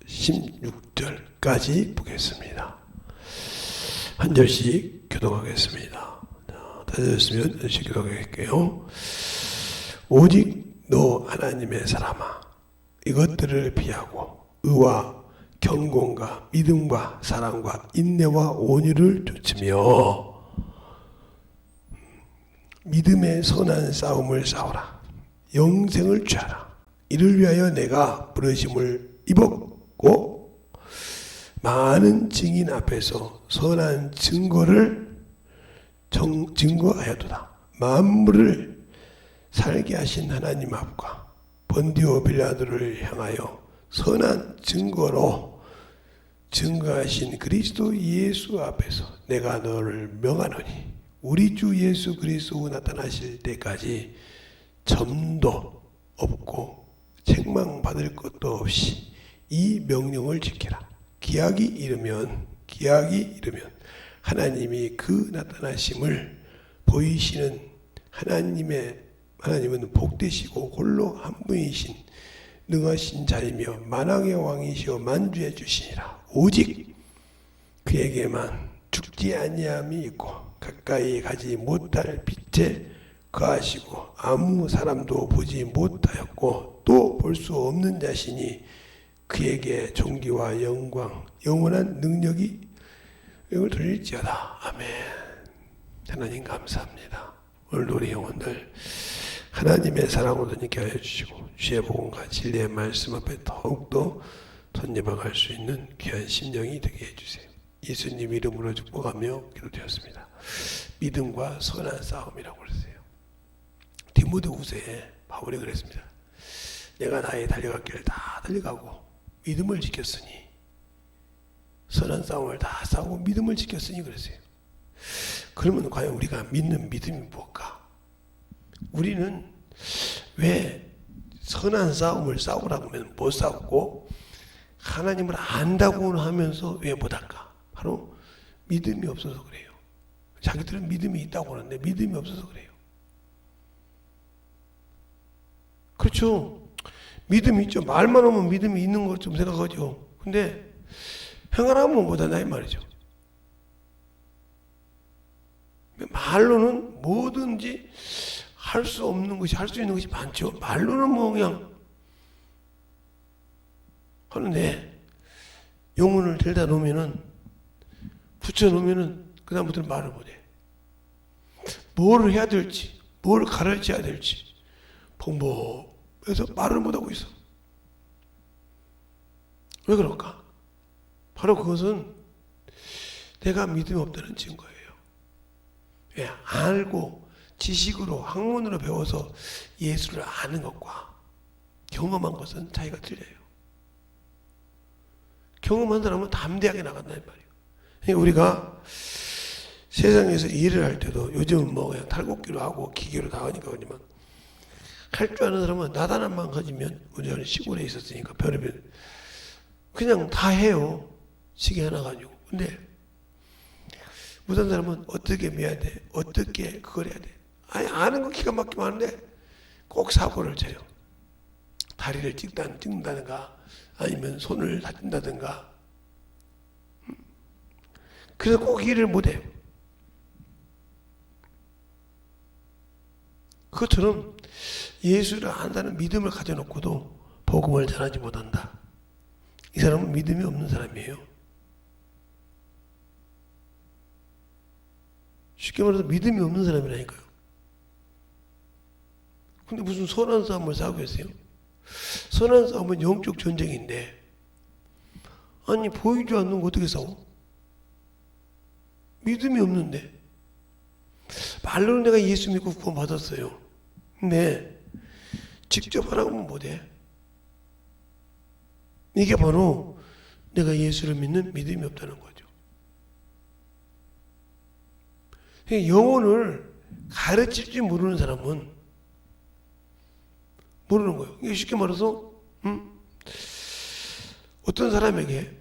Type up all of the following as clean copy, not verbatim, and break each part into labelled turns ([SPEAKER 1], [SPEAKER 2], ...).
[SPEAKER 1] 16절까지 보겠습니다. 한 절씩 교독하겠습니다. 다 되셨으면 열심히 교독할게요. 오직 너 하나님의 사람아, 이것들을 피하고 의와 경건과 믿음과 사랑과 인내와 온유를 좇으며 믿음의 선한 싸움을 싸우라. 영생을 취하라. 이를 위하여 내가 부르심을 입었고 많은 증인 앞에서 선한 증거를 증거하여도다. 만물을 살게 하신 하나님 앞과 본디오 빌라도를 향하여 선한 증거로 증거하신 그리스도 예수 앞에서 내가 너를 명하노니 우리 주 예수 그리스도 나타나실 때까지 점도 없고 책망받을 것도 없이 이 명령을 지키라. 기약이 이르면 하나님이 그 나타나심을 보이시는 하나님은 복되시고 홀로 한 분이신 능하신 자이며 만왕의 왕이시오 만주해 주시니라. 오직 그에게만 죽지 아니함이 있고 가까이 가지 못할 빛에 거하시고 아무 사람도 보지 못하였고 또 볼 수 없는 자신이 그에게 존귀와 영광 영원한 능력이 이걸 돌릴지어다. 아멘. 하나님 감사합니다. 오늘도 우리 영혼들 하나님의 사랑으로 던지게 하여 주시고 주의 복음과 진리의 말씀 앞에 더욱더 던져박을 수 있는 귀한 심령이 되게 해주세요. 예수님 이름으로 축복하며 기도되었습니다. 믿음과 선한 싸움이라고 그랬어요. 디모데후서에 바울이 그랬습니다. 내가 나의 달려갈 길을 다 달려가고 믿음을 지켰으니 선한 싸움을 다 싸우고 믿음을 지켰으니 그랬어요. 그러면 과연 우리가 믿는 믿음이 뭘까? 우리는 왜 선한 싸움을 싸우라고 하면 못 싸우고 하나님을 안다고 하면서 왜 못할까? 바로 믿음이 없어서 그래요. 자기들은 믿음이 있다고 하는데 믿음이 없어서 그래요. 그렇죠. 믿음이 있죠. 말만 하면 믿음이 있는 것좀 생각하죠. 근데 행하라면 못한다 이 말이죠. 말로는 뭐든지 할 수 없는 것이 할 수 있는 것이 많죠. 말로는 뭐 그냥 하는데 영혼을 들다 놓으면은 붙여 놓으면은 그 다음부터는 말을 못해. 뭘 해야 될지, 뭘 가르쳐야 될지 봉복해서 말을 못하고 있어. 왜 그럴까? 바로 그것은 내가 믿음이 없다는 증거예요. 왜? 알고 지식으로 학문으로 배워서 예수를 아는 것과 경험한 것은 차이가 틀려요. 경험한 사람은 담대하게 나간다는 말이에요. 그러니까 우리가 세상에서 일을 할 때도 요즘은 뭐 그냥 탈곡기로 하고 기계로 다 하니까 그러지만 할 줄 아는 사람은 나다남만 가지면 우리는 시골에 있었으니까 별의별 그냥 다 해요. 시계 하나 가지고. 근데 못한 사람은 어떻게 매야 돼? 어떻게 그걸 해야 돼? 아니 아는 거 기가 막히게 하는데 꼭 사고를 쳐요. 다리를 찍는다든가 아니면 손을 다친다든가. 그래서 꼭 일을 못해요. 그것처럼 예수를 안다는 믿음을 가져놓고도 복음을 전하지 못한다. 이 사람은 믿음이 없는 사람이에요. 쉽게 말해서 믿음이 없는 사람이라니까요. 근데 무슨 선한 싸움을 싸우고 있어요? 선한 싸움은 영적 전쟁인데 아니 보이지 않는 거 어떻게 싸워? 믿음이 없는데 말로는 내가 예수 믿고 구원 받았어요. 근데 직접 하라고 하면 못해. 이게 바로 내가 예수를 믿는 믿음이 없다는 거죠. 영혼을 가르칠 줄 모르는 사람은 모르는 거예요. 이게 쉽게 말해서 어떤 사람에게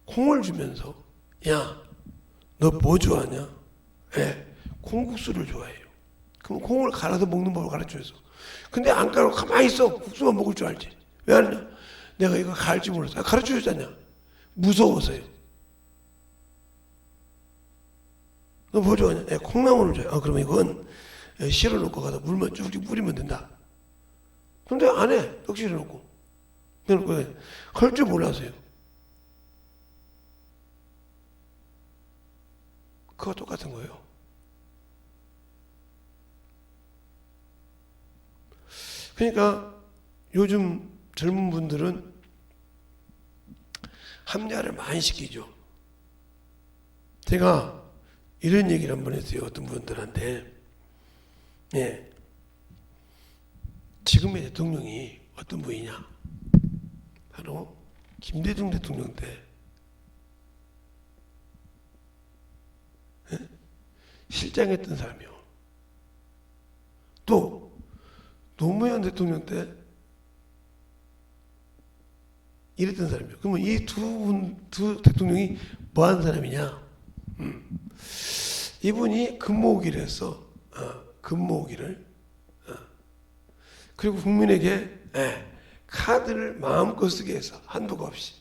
[SPEAKER 1] 콩을 주면서 야, 너 뭐 좋아하냐? 네, 콩국수를 좋아해요. 그럼 콩을 갈아서 먹는 법을 가르쳐줘서 근데 안 갈고 가만히 있어. 국수만 먹을 줄 알지. 왜 하느냐? 내가 이거 갈줄 몰랐어. 가르쳐 주잖냐. 무서워서요. 너 뭐 좋아하냐? 콩나물을 좋아해. 그러면 이건 실어 놓고 가서 물만 쭉쭉 뿌리면 된다. 근데 안 해. 떡 실어 놓고. 할 줄 몰라서요. 그거 똑같은 거예요. 그러니까 요즘 젊은 분들은 합리화를 많이 시키죠. 제가 이런 얘기를 한번 했어요. 어떤 분들한테. 지금의 대통령이 어떤 분이냐. 바로 김대중 대통령 때 실장했던 사람이요. 또 노무현 대통령 때 이랬던 사람이요. 그러면 이 두 대통령이 뭐 하는 사람이냐? 이분이 근무오기를 했어. 근무오기를. 그리고 국민에게 카드를 마음껏 쓰게 해서 한도가 없이.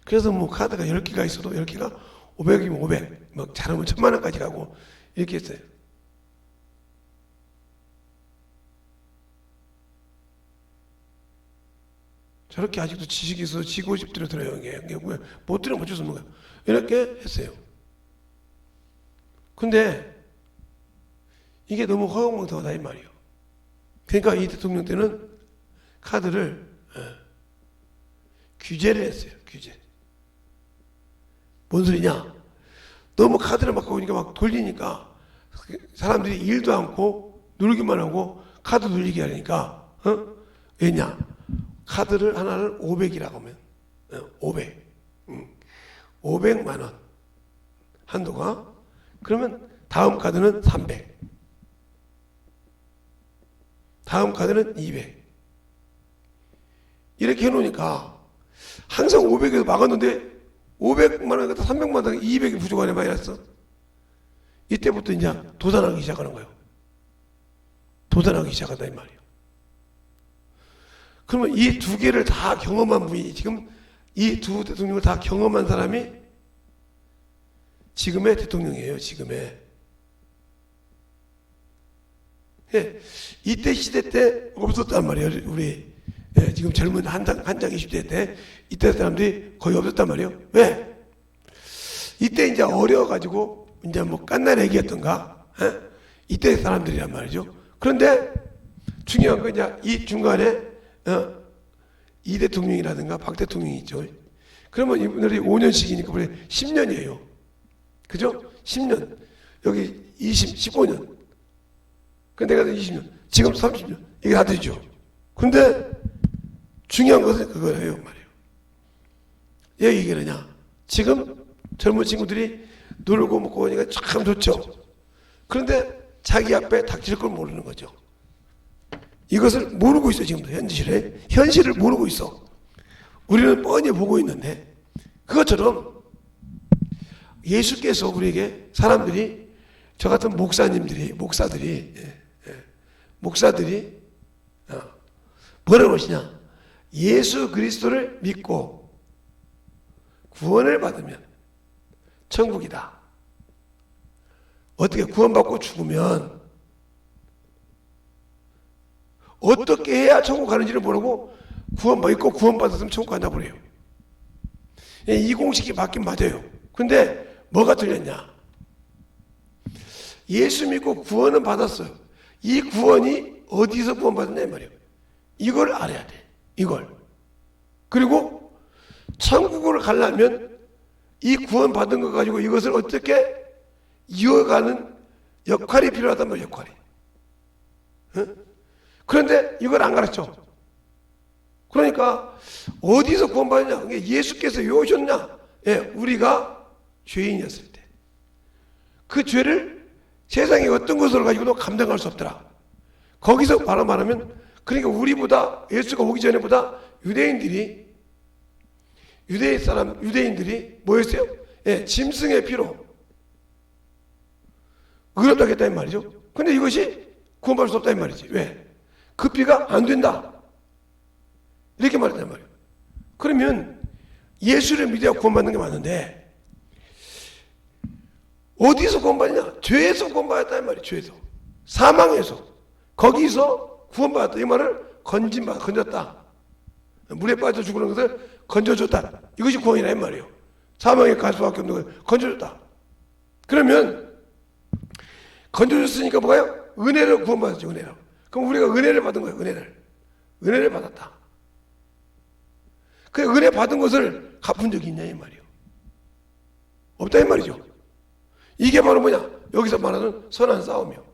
[SPEAKER 1] 그래서 뭐 카드가 10개가 있어도 10개가 500이면 500, 막 잘하면 1000만 원까지 가고 이렇게 했어요. 저렇게 아직도 지식이 있어서 지고 싶대로 들어요. 이게 못 들으면 어쩔 수 없는 거예요. 이렇게 했어요. 근데 이게 너무 허용망탕하다 이 말이에요. 그러니까 이 대통령 때는 카드를 규제를 했어요. 규제. 뭔 소리냐? 너무 카드를 막 보니까 막 돌리니까 사람들이 일도 않고 누르기만 하고 카드 돌리게 하니까 왜냐? 카드를 하나를 500이라고 하면 500 500만 원 한도가. 그러면 다음 카드는 300, 다음 카드는 200 이렇게 해놓으니까 항상 500에서 막았는데 500만 원 갖다 300만 원 200이 부족하네 마이너스. 이때부터 이제 도산하기 시작하는 거예요. 도산하기 시작한다 이 말이에요. 그러면 이 두 개를 다 경험한 분이, 지금 이 두 대통령을 다 경험한 사람이 지금의 대통령이에요. 지금의. 이때 시대 때 없었단 말이에요. 우리 지금 젊은 한장 20대 때 이때 사람들이 거의 없었단 말이에요. 왜? 이때 이제 어려워가지고 이제 뭐 깐날 얘기했던가 이때 사람들이란 말이죠. 그런데 중요한 건 이제 이 중간에 이 대통령이라든가 박 대통령이 있죠. 그러면 이분들이 5년씩이니까 벌써 10년이에요. 그죠? 10년. 여기 15년. 근데 내가 20년. 지금 30년. 이게 다 되죠. 근데 중요한 것은 그거예요. 말이에요. 왜 얘기하느냐. 지금 젊은 친구들이 놀고 먹고 오니까 참 좋죠. 그런데 자기 앞에 닥칠 걸 모르는 거죠. 이것을 모르고 있어. 지금도 현실을 모르고 있어. 우리는 뻔히 보고 있는데 그것처럼 예수께서 우리에게 사람들이 저 같은 목사들이 뭐라고 하시냐. 예수 그리스도를 믿고 구원을 받으면 천국이다. 어떻게 구원받고 죽으면 어떻게 해야 천국 가는지를 모르고 구원받고 구원받았으면 천국 간다고 그래요. 이 공식이 맞긴 맞아요. 근데 뭐가 틀렸냐? 예수 믿고 구원은 받았어요. 이 구원이 어디서 구원받았냐 이 말이에요. 이걸 알아야 돼. 이걸. 그리고 천국을 가려면 이 구원받은 거 가지고 이것을 어떻게 이어가는 역할이 필요하단 말이에요. 역할이. 그런데 이걸 안 가르쳐. 그러니까 어디서 구원받느냐? 예수께서 왜 오셨냐? 우리가 죄인이었을 때 그 죄를 세상의 어떤 것으로 가지고도 감당할 수 없더라. 거기서 바로 말하면, 그러니까 우리보다, 예수가 오기 전에보다 유대인들이 뭐였어요? 짐승의 피로 의롭다고 했다는 말이죠. 근데 이것이 구원받을 수 없다는 말이지. 왜? 그 피가 안 된다. 이렇게 말했단 말이에요. 그러면 예수를 믿어야 구원받는 게 맞는데 어디서 구원받냐? 죄에서 구원받았다는 말이에요. 죄에서. 사망에서. 거기서 구원받았다. 이 말을 건졌다. 물에 빠져 죽는 것을 건져줬다. 이것이 구원이라 이 말이에요. 사망에 갈 수밖에 없는 걸 건져줬다. 그러면 건져줬으니까 뭐가요? 은혜로 구원받았죠. 은혜로. 그럼 우리가 은혜를 받은 거예요. 은혜를 받았다. 그 은혜 받은 것을 갚은 적이 있냐 이 말이에요. 없다 이 말이죠. 이게 바로 뭐냐? 여기서 말하는 선한 싸움이요.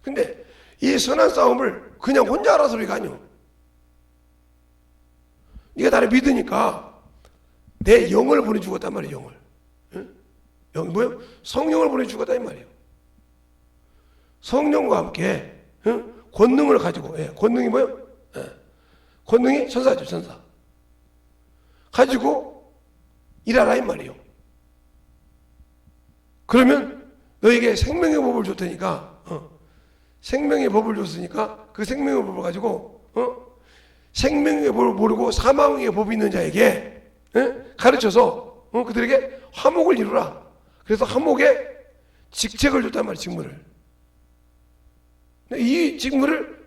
[SPEAKER 1] 근데 이 선한 싸움을 그냥 혼자 알아서 우리가 아니요. 네가 나를 믿으니까 내 영을 보내주겠단 말이에요. 영을. 응? 영 뭐요? 성령을 보내주겠다 이 말이에요. 성령과 함께 권능을 가지고, 권능이 뭐예요? 권능이 천사죠, 천사. 가지고 일하라 이 말이에요. 그러면 너에게 생명의 법을 줄 테니까, 생명의 법을 줬으니까 그 생명의 법을 가지고 생명의 법을 모르고 사망의 법이 있는 자에게 가르쳐서 그들에게 화목을 이루라. 그래서 화목에 직책을 줬단 말이에요. 직무를. 이 직무를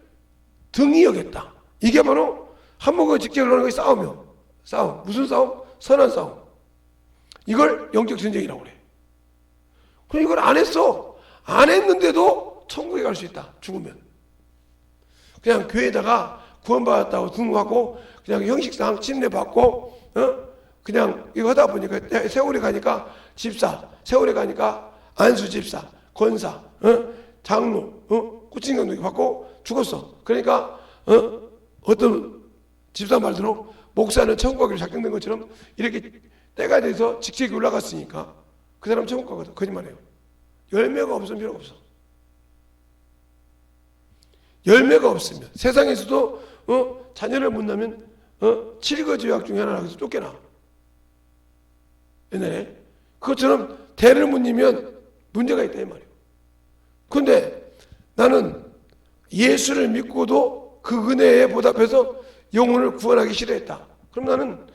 [SPEAKER 1] 등이 여겼다. 이게 바로 화목의 직책을 하는 것이 싸움이요. 싸움. 무슨 싸움? 선한 싸움. 이걸 영적 전쟁이라고 그래. 그럼 이걸 안 했어. 안 했는데도 천국에 갈 수 있다. 죽으면. 그냥 교회에다가 구원받았다고 등록하고 그냥 형식상 침례받고 그냥 이거 하다 보니까 세월이 가니까 집사, 세월이 가니까 안수 집사, 권사, 장로, 꾸친 감독이 받고 죽었어. 그러니까 어떤 집사 말대로 목사는 천국 가기로 작정된 것처럼 이렇게 때가 돼서 직책이 올라갔으니까 그 사람 천국 가거든. 거짓말이에요. 열매가 없으면 필요 없어. 열매가 없으면 세상에서도 자녀를 못 낳으면 7거지 요약 중에 하나라고 해서 쫓겨나. 옛날에 그것처럼 대를 못 이면 문제가 있다 이 말이에요. 그런데 나는 예수를 믿고도 그 은혜에 보답해서 영혼을 구원하기 싫어했다. 그럼 나는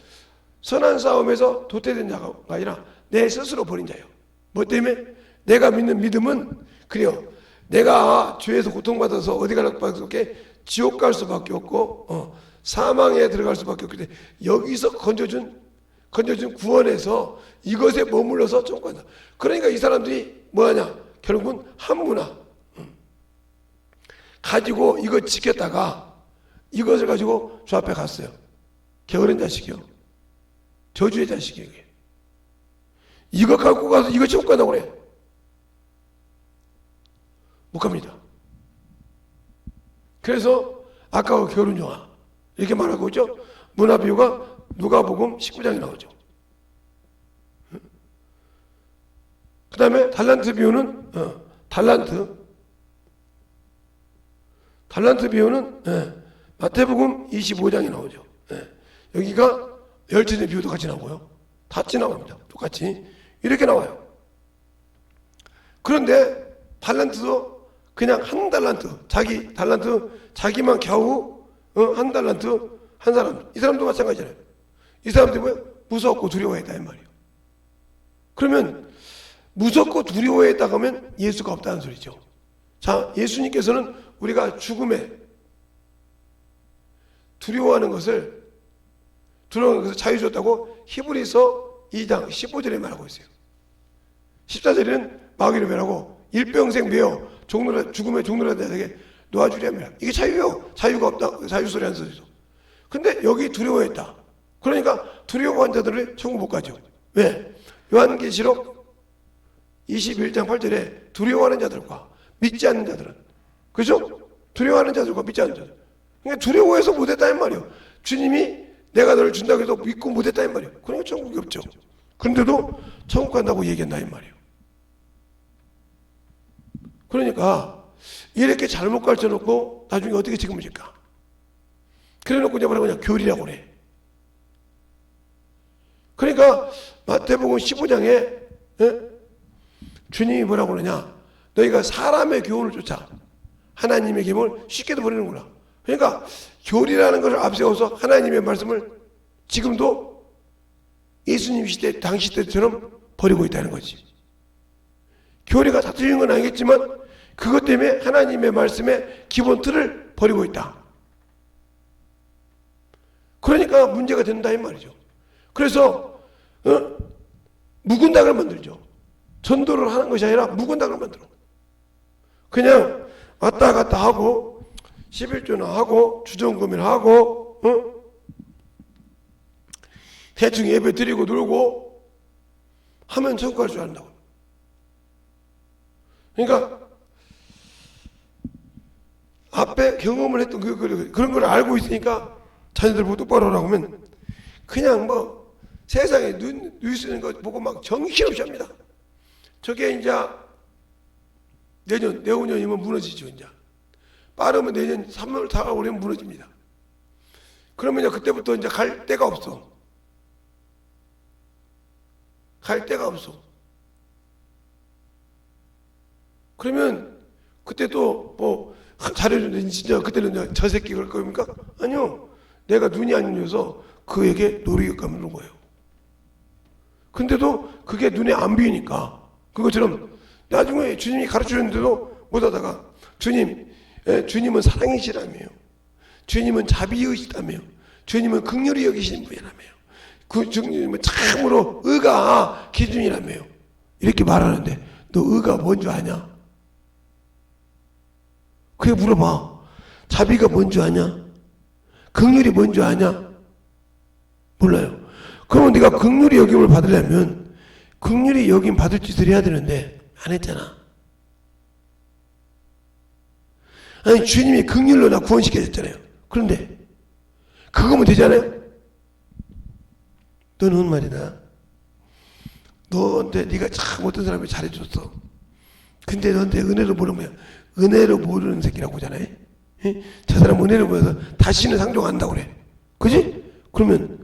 [SPEAKER 1] 선한 싸움에서 도태된 자가 아니라 내 스스로 버린 자예요. 뭐 때문에? 내가 믿는 믿음은 그래요. 내가 죄에서 고통받아서 어디 갈 수밖에 지옥 갈 수밖에 없고 사망에 들어갈 수밖에 없기 때문에 여기서 건져준 구원에서 이것에 머물러서 천국 간다. 그러니까 이 사람들이 뭐하냐? 결국은 한 문화 가지고 이거 지켰다가 이것을 가지고 주 앞에 갔어요. 게으른 자식이요. 저주의 자식이에요. 이거 갖고 가서 이거 천국 간다고 그래. 못 갑니다. 그래서 아까 그 게으른 영화 이렇게 말하고 있죠. 문화 비유가 누가복음 19장에 나오죠. 그 다음에 달란트 비유는 달란트 비유는 마태복음 25장에 나오죠. 여기가 열전의 비유도 같이 나오고요. 같이 나옵니다. 똑같이 이렇게 나와요. 그런데 달란트도 그냥 한 달란트, 자기 달란트 자기만 겨우 한 달란트 한 사람, 이 사람도 마찬가지잖아요. 이 사람들이 뭐예요? 무섭고 두려워했다 이 말이에요. 그러면 무섭고 두려워했다고 하면 예수가 없다는 소리죠. 자, 예수님께서는 우리가 죽음에 두려워하는 것을 자유 줬다고 히브리서 2장 15절에 말하고 있어요. 14절에는 마귀를 멸하고 일평생 매어 죽음의 종로라 되게 놓아주려면 이게 자유요. 자유가 없다. 자유 소리 한 소리죠. 근데 여기 두려워했다. 그러니까 두려워한 자들을 천국 못 가죠. 왜? 요한계시록 21장 8절에 두려워하는 자들과 믿지 않는 자들은, 그죠? 두려워하는 자들과 믿지 않는 자들. 그러니까 두려워해서 못했다는 말이에요. 주님이 내가 너를 준다고 해도 믿고 못했다는 말이에요. 그러니까 천국이 없죠. 그런데도 천국 간다고 얘기한다는 말이에요. 그러니까 이렇게 잘못 가르쳐놓고 나중에 어떻게 책임질까? 그래놓고 이제 뭐라고 그냥 교리라고 그래. 그러니까 마태복음 15장에 주님이 뭐라고 그러냐? 너희가 사람의 교훈을 쫓아 하나님의 기본을 쉽게도 버리는구나. 그러니까 교리라는 것을 앞세워서 하나님의 말씀을 지금도 예수님 시대, 당시 때처럼 버리고 있다는 거지. 교리가 다 틀린 건 아니겠지만 그것 때문에 하나님의 말씀의 기본 틀을 버리고 있다. 그러니까 문제가 된다 이 말이죠. 그래서 묵은 닭을 만들죠. 전도를 하는 것이 아니라 묵은 닭을 만들어. 그냥 왔다 갔다 하고 11조나 하고 주정금이나 하고 대충 예배 드리고 놀고 하면 천국 갈 줄 안다고. 그러니까 앞에 경험을 했던 그런 걸 알고 있으니까 자녀들 보고 똑바로 하라고 하면 그냥 뭐 세상에 뉴스 있는 거 보고 막 정신없이 합니다. 저게 이제 내후년이면 무너지죠. 이제 빠르면 내년 3월 4월 오면 무너집니다. 그러면 이제 그때부터 이제 갈 데가 없어. 갈 데가 없어. 그러면 그때 또 뭐 잘해주는데 진짜 그때는 저 새끼 그럴 겁니까? 아니요. 내가 눈이 안 열려서 그에게 놀이감 이런 거예요. 근데도 그게 눈에 안 보이니까 그것처럼 나중에 주님이 가르쳐주는데도 못하다가 주님은 사랑이시라며요. 주님은 자비의시다며요. 주님은 긍휼히 여기시는 분이라며요. 그 주님은 참으로 의가 기준이라며요. 이렇게 말하는데 너 의가 뭔 줄 아냐? 그게 물어봐. 자비가 뭔 줄 아냐? 긍휼이 뭔 줄 아냐? 몰라요. 그러면 네가 긍휼히 여김을 받으려면 긍휼히 여김 받을 짓을 해야 되는데 안 했잖아. 아니 주님이 긍휼로 나 구원시켜줬잖아요. 그런데 그거면 되잖아요. 너는 말이다. 너한테 네가 참 어떤 사람이 잘해줬어. 근데 너한테 은혜로 모르는 거야. 은혜로 모르는 새끼라고 하잖아요. 저 사람 은혜로 보여서 다시는 상종 안 한다고 그래. 그지? 그러면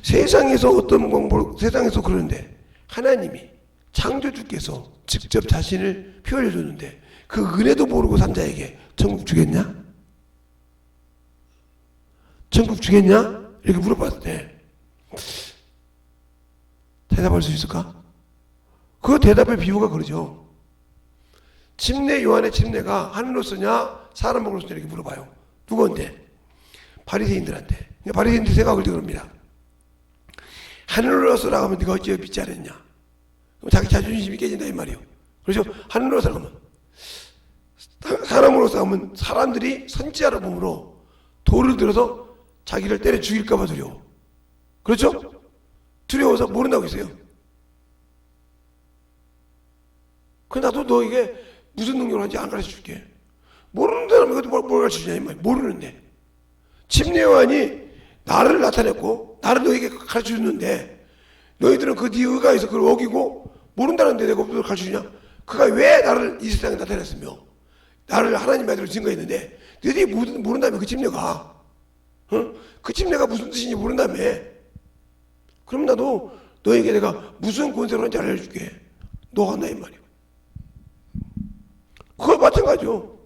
[SPEAKER 1] 세상에서 어떤 공부를 세상에서 그러는데 하나님이 창조주께서 직접 자신을 피 흘려줬는데 그 은혜도 모르고 산 자에게 천국 주겠냐? 천국 주겠냐? 이렇게 물어봤을 때 대답할 수 있을까? 그 대답의 비유가 그러죠. 침례 요한의 침례가 하늘로 쓰냐 사람으로 쓰냐 이렇게 물어봐요. 누구한테? 바리새인들한테. 바리새인들이 생각을 때 그럽니다. 하늘로 쓰라고 하면 네가 어찌 믿지 않았냐? 그럼 자기 자존심이 깨진다 이 말이에요. 그래서 하늘로 쓰라고 하면 사람으로서 하면 사람들이 선지자라 보므로 돌을 들어서 자기를 때려 죽일까 봐 두려워. 그렇죠? 두려워서 모른다고 했어요. 그래 나도 너 이게 무슨 능력을 하는지 안 가르쳐 줄게. 모르는 사람이 그것도 뭘 가르쳐 주냐 이 말이야. 모르는데 침례 요한이 나를 나타냈고 나를 너에게 가르쳐 줬는데 너희들은 그 네 의가에서 그걸 어기고 모른다는데 내가 그걸 가르쳐 주냐? 그가 왜 나를 이 세상에 나타냈으며 나를 하나님의 아들로 증거했는데 너희들이 모른다며 그 침례가 그 침례가 무슨 뜻인지 모른다며. 그럼 나도 너에게 내가 무슨 권세로 하는지 알려줄게. 너가 한다 이 말이야. 그거 마찬가지죠.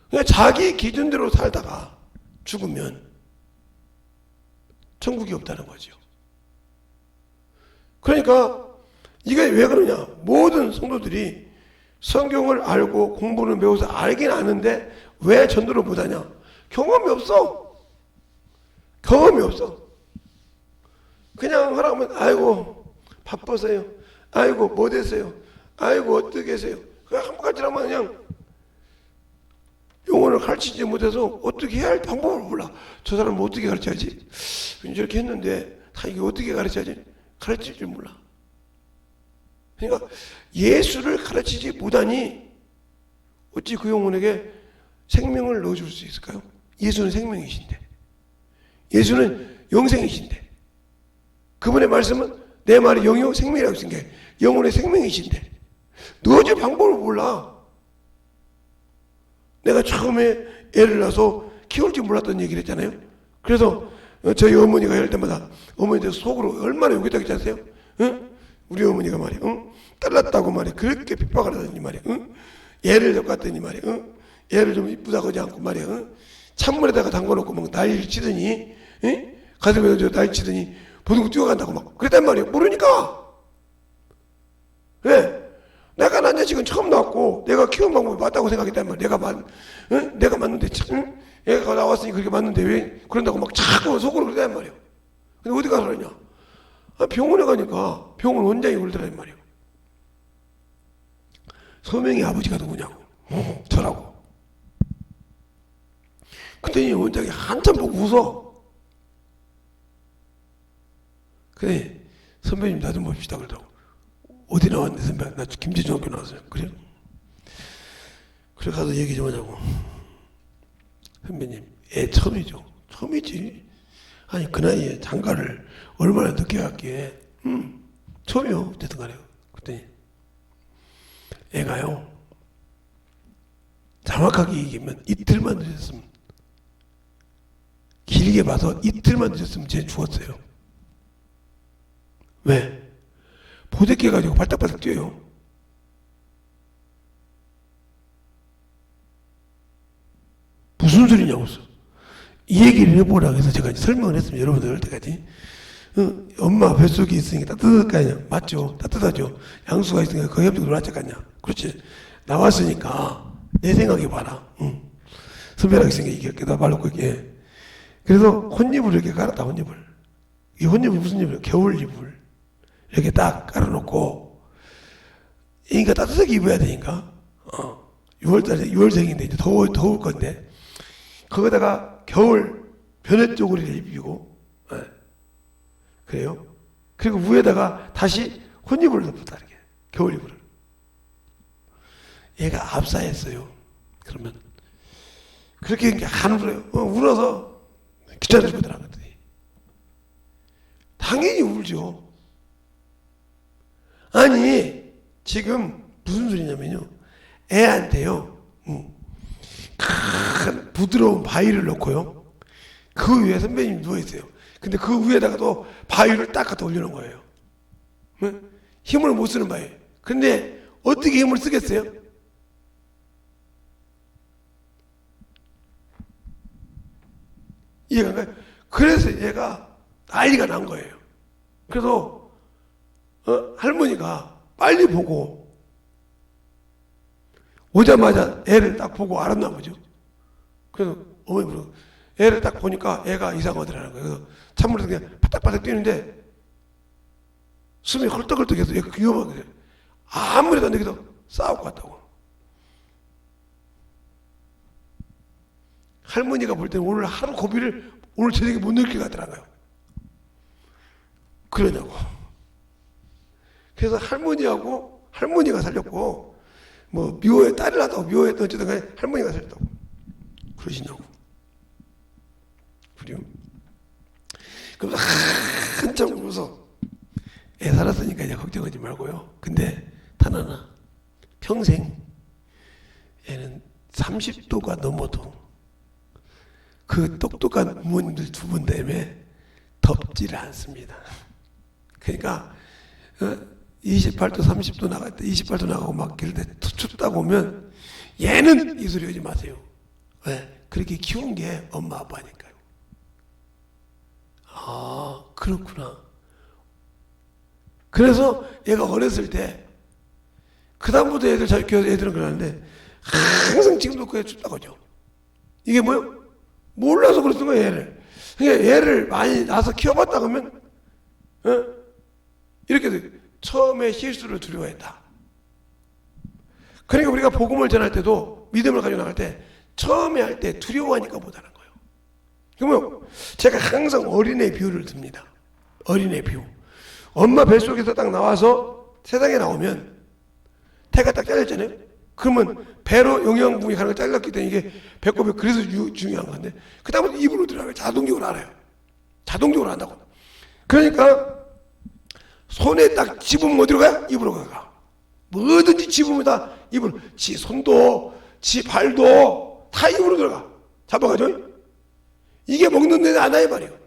[SPEAKER 1] 그냥 자기 기준대로 살다가 죽으면 천국이 없다는 거죠. 그러니까 이게 왜 그러냐? 모든 성도들이 성경을 알고 공부를 배워서 알긴 아는데 왜 전도를 못하냐? 경험이 없어. 경험이 없어. 그냥 하라면 아이고 바빠서요. 아이고 뭐 됐어요. 아이고 어떻게 계세요. 그냥 한가지라면 그냥 영혼을 가르치지 못해서 어떻게 해야 할 방법을 몰라. 저 사람은 어떻게 가르쳐야지? 저렇게 했는데 다 이게 어떻게 가르쳐야지? 가르칠 줄 몰라. 그러니까 예수를 가르치지 못하니 어찌 그 영혼에게 생명을 넣어줄 수 있을까요? 예수는 생명이신데, 예수는 영생이신데, 그분의 말씀은 내 말이 영이요 생명이라고 쓴 게 영혼의 생명이신데 넣어줄 방법을 몰라. 내가 처음에 애를 낳아서 키울 줄 몰랐던 얘기를 했잖아요. 그래서 저희 어머니가 할 때마다 어머니들 속으로 얼마나 욕했다고 했지 않으세요? 응? 우리 어머니가 말이야, 응? 딸 낳았다고 말이야, 그렇게 핍박을 하더니 말이야, 응? 애를 갖고 왔더니 말이야, 응? 애를 좀 이쁘다고 하지 않고 말이야, 응? 찬물에다가 담궈놓고 막 난리를 치더니, 에? 가슴에 난리 치더니 보드고 뛰어간다고 막 그랬단 말이에요. 모르니까. 왜? 내가 난 자식은 처음 나왔고 내가 키운 방법이 맞다고 생각했단 말이야. 내가 맞는데 참, 애가 나왔으니 그렇게 맞는데 왜 그런다고 막 자꾸 속으로 그랬단 말이야. 근데 어디 가서 그러냐? 병원에 가니까 병원 원장이 그러더란 말이야. 서명이 아버지가 누구냐고. 저라고. 그랬더니 원장이 한참 보고 웃어. 그래, 선배님 나 좀 봅시다 그러더라고. 어디 나왔는데 선배? 나 김제중학교 나왔어요. 그래요? 그래 가서 얘기 좀 하자고. 선배님, 애 처음이죠. 처음이지. 아니 그 나이에 장가를 얼마나 늦게 갔기에. 처음이요. 어쨌든 간에. 그랬더니 애가요. 정확하게 얘기하면 이틀만 늦었으면, 길게 봐서 이틀만 늦었으면 쟤 죽었어요. 왜? 보드깨 가지고 발딱발딱 뛰어요. 무슨 소리냐고. 이 얘기를 해보라고 해서 제가 설명을 했습니다. 여러분들 할 때까지. 엄마 뱃속에 있으니까 따뜻하냐? 맞죠? 따뜻하죠? 양수가 있으니까 거의 옆쪽으로 놨잖냐? 그렇지. 나왔으니까 내 생각해 봐라. 선배랑 생각이 말로 그게. 그래서 혼잎을 이렇게 깔았다. 혼잎을. 이 혼잎이 무슨 잎이에요? 겨울잎을 이렇게 딱 깔아놓고, 그러니까 따뜻하게 입어야 되니까. 6월달에 6월생인데 이제 더울 건데 거기다가 겨울 변해 쪼그리를 입히고, 그래요. 그리고 위에다가 다시 혼잎을 덮었다 이렇게 겨울잎을. 얘가 압사했어요. 그러면 그렇게 안 울어요. 울어서 귀찮아 죽더라고요. 당연히 울죠. 아니 지금 무슨 소리냐면요, 애한테요 큰 부드러운 바위를 놓고요, 그 위에 선배님이 누워있어요. 근데 그 위에다가 또 바위를 딱 갖다 올려놓은 거예요. 힘을 못 쓰는 바위. 근데 어떻게 힘을 쓰겠어요? 이해가 안 가요? 그래서 얘가 난리가 난 거예요. 그래서 할머니가 빨리 보고 오자마자 애를 딱 보고 알았나 보죠. 그래서 어머니 부르고 애를 딱 보니까 애가 이상하더라는 거예요. 그래서 찬물에서 그냥 바닥바닥 뛰는데 숨이 헐떡헐떡해서 얘가 위험하게 돼요. 아무래도 안 되겠어 싸우고 갔다고. 할머니가 볼 때는 오늘 하루 고비를 오늘 저녁에 못 느낄 것 같더라고요. 그러냐고. 그래서 할머니가 살렸고, 뭐 묘에 딸을 낳았다고 묘에 어쨌든 간에 할머니가 살렸다고 그러시냐고. 그래요. 그래서 한참 울어서 애 살았으니까 이제 걱정하지 말고요. 근데 단 하나, 평생 애는 30도가 넘어도 그 똑똑한 부모님들 두 분 때문에 덥지를 않습니다. 그러니까 28도 30도 나갈 때 28도 나가고 막 이럴 때 춥다 보면 얘는 이 소리 하지 마세요. 왜? 그렇게 키운 게 엄마 아빠니까요. 아 그렇구나. 그래서 얘가 어렸을 때 그 다음부터 애들은 그러는데 항상 지금도 그게 춥다고 하죠. 이게 뭐예요? 몰라서 그랬던 거예요. 얘를. 그러니까 얘를 많이 낳아서 키워봤다 그러면 이렇게 돼. 처음에 실수를 두려워했다. 그러니까 우리가 복음을 전할 때도 믿음을 가지고 나갈 때 처음에 할 때 두려워하니까 못하는 거예요. 그러면 제가 항상 어린애 비유를 듭니다. 어린애 비유. 엄마 뱃속에서 딱 나와서 세상에 나오면 태가 딱 잘렸잖아요. 그러면 배로 영양분이 가는 거 잘렸기 때문에 이게 배꼽이 그래서 중요한 건데 그 다음부터 입으로 들어가요. 자동적으로 알아요. 자동적으로 한다고. 그러니까 손에 딱 집으면 어디로 가요? 입으로 가. 뭐든지 집으면 다 입으로. 지 손도 지 발도 다 입으로 들어가. 잡아가죠. 이게 먹는 데는 안 와요 말이에요.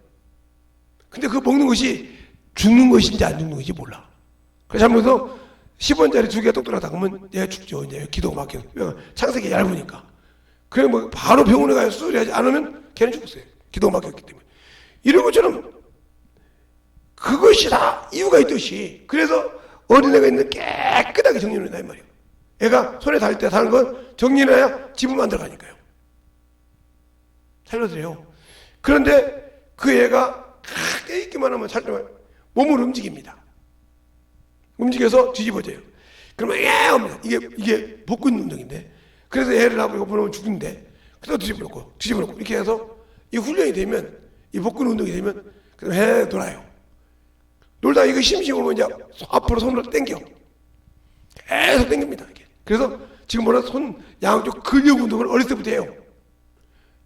[SPEAKER 1] 근데 그 먹는 것이 죽는 것인지 안 죽는 것인지 몰라. 그래서 한번서 10원짜리 두 개 똑똑하다 그러면 얘가 죽죠. 이제 기도가 막혀요. 창석이 얇으니까. 그래 뭐 바로 병원에 가서 수술하지 않으면 걔는 죽었어요. 기도가 막혔기 때문에. 이런 것처럼 그것이 다 이유가 있듯이, 그래서 어린애가 있는데 깨끗하게 정리를 한다 이 말이에요. 애가 손에 닿을 때 닿는 건 정리를 해야 집을 만들어가니까요. 살려드려요. 그런데 그 애가 깨있기만 하면 몸을 움직입니다. 움직여서 뒤집어져요. 그러면 합니다. 이게 복근 운동인데, 그래서 애를 하고 이거 보면 죽는데, 그래서 뒤집어놓고 이렇게 해서 이 훈련이 되면, 이 복근 운동이 되면 그럼 해 돌아요. 놀다가 이거 심심하면 이제 앞으로 손으로 당겨. 계속 당깁니다. 그래서 지금 뭐라 손 양쪽 근력 운동을 어렸을 때부터 해요.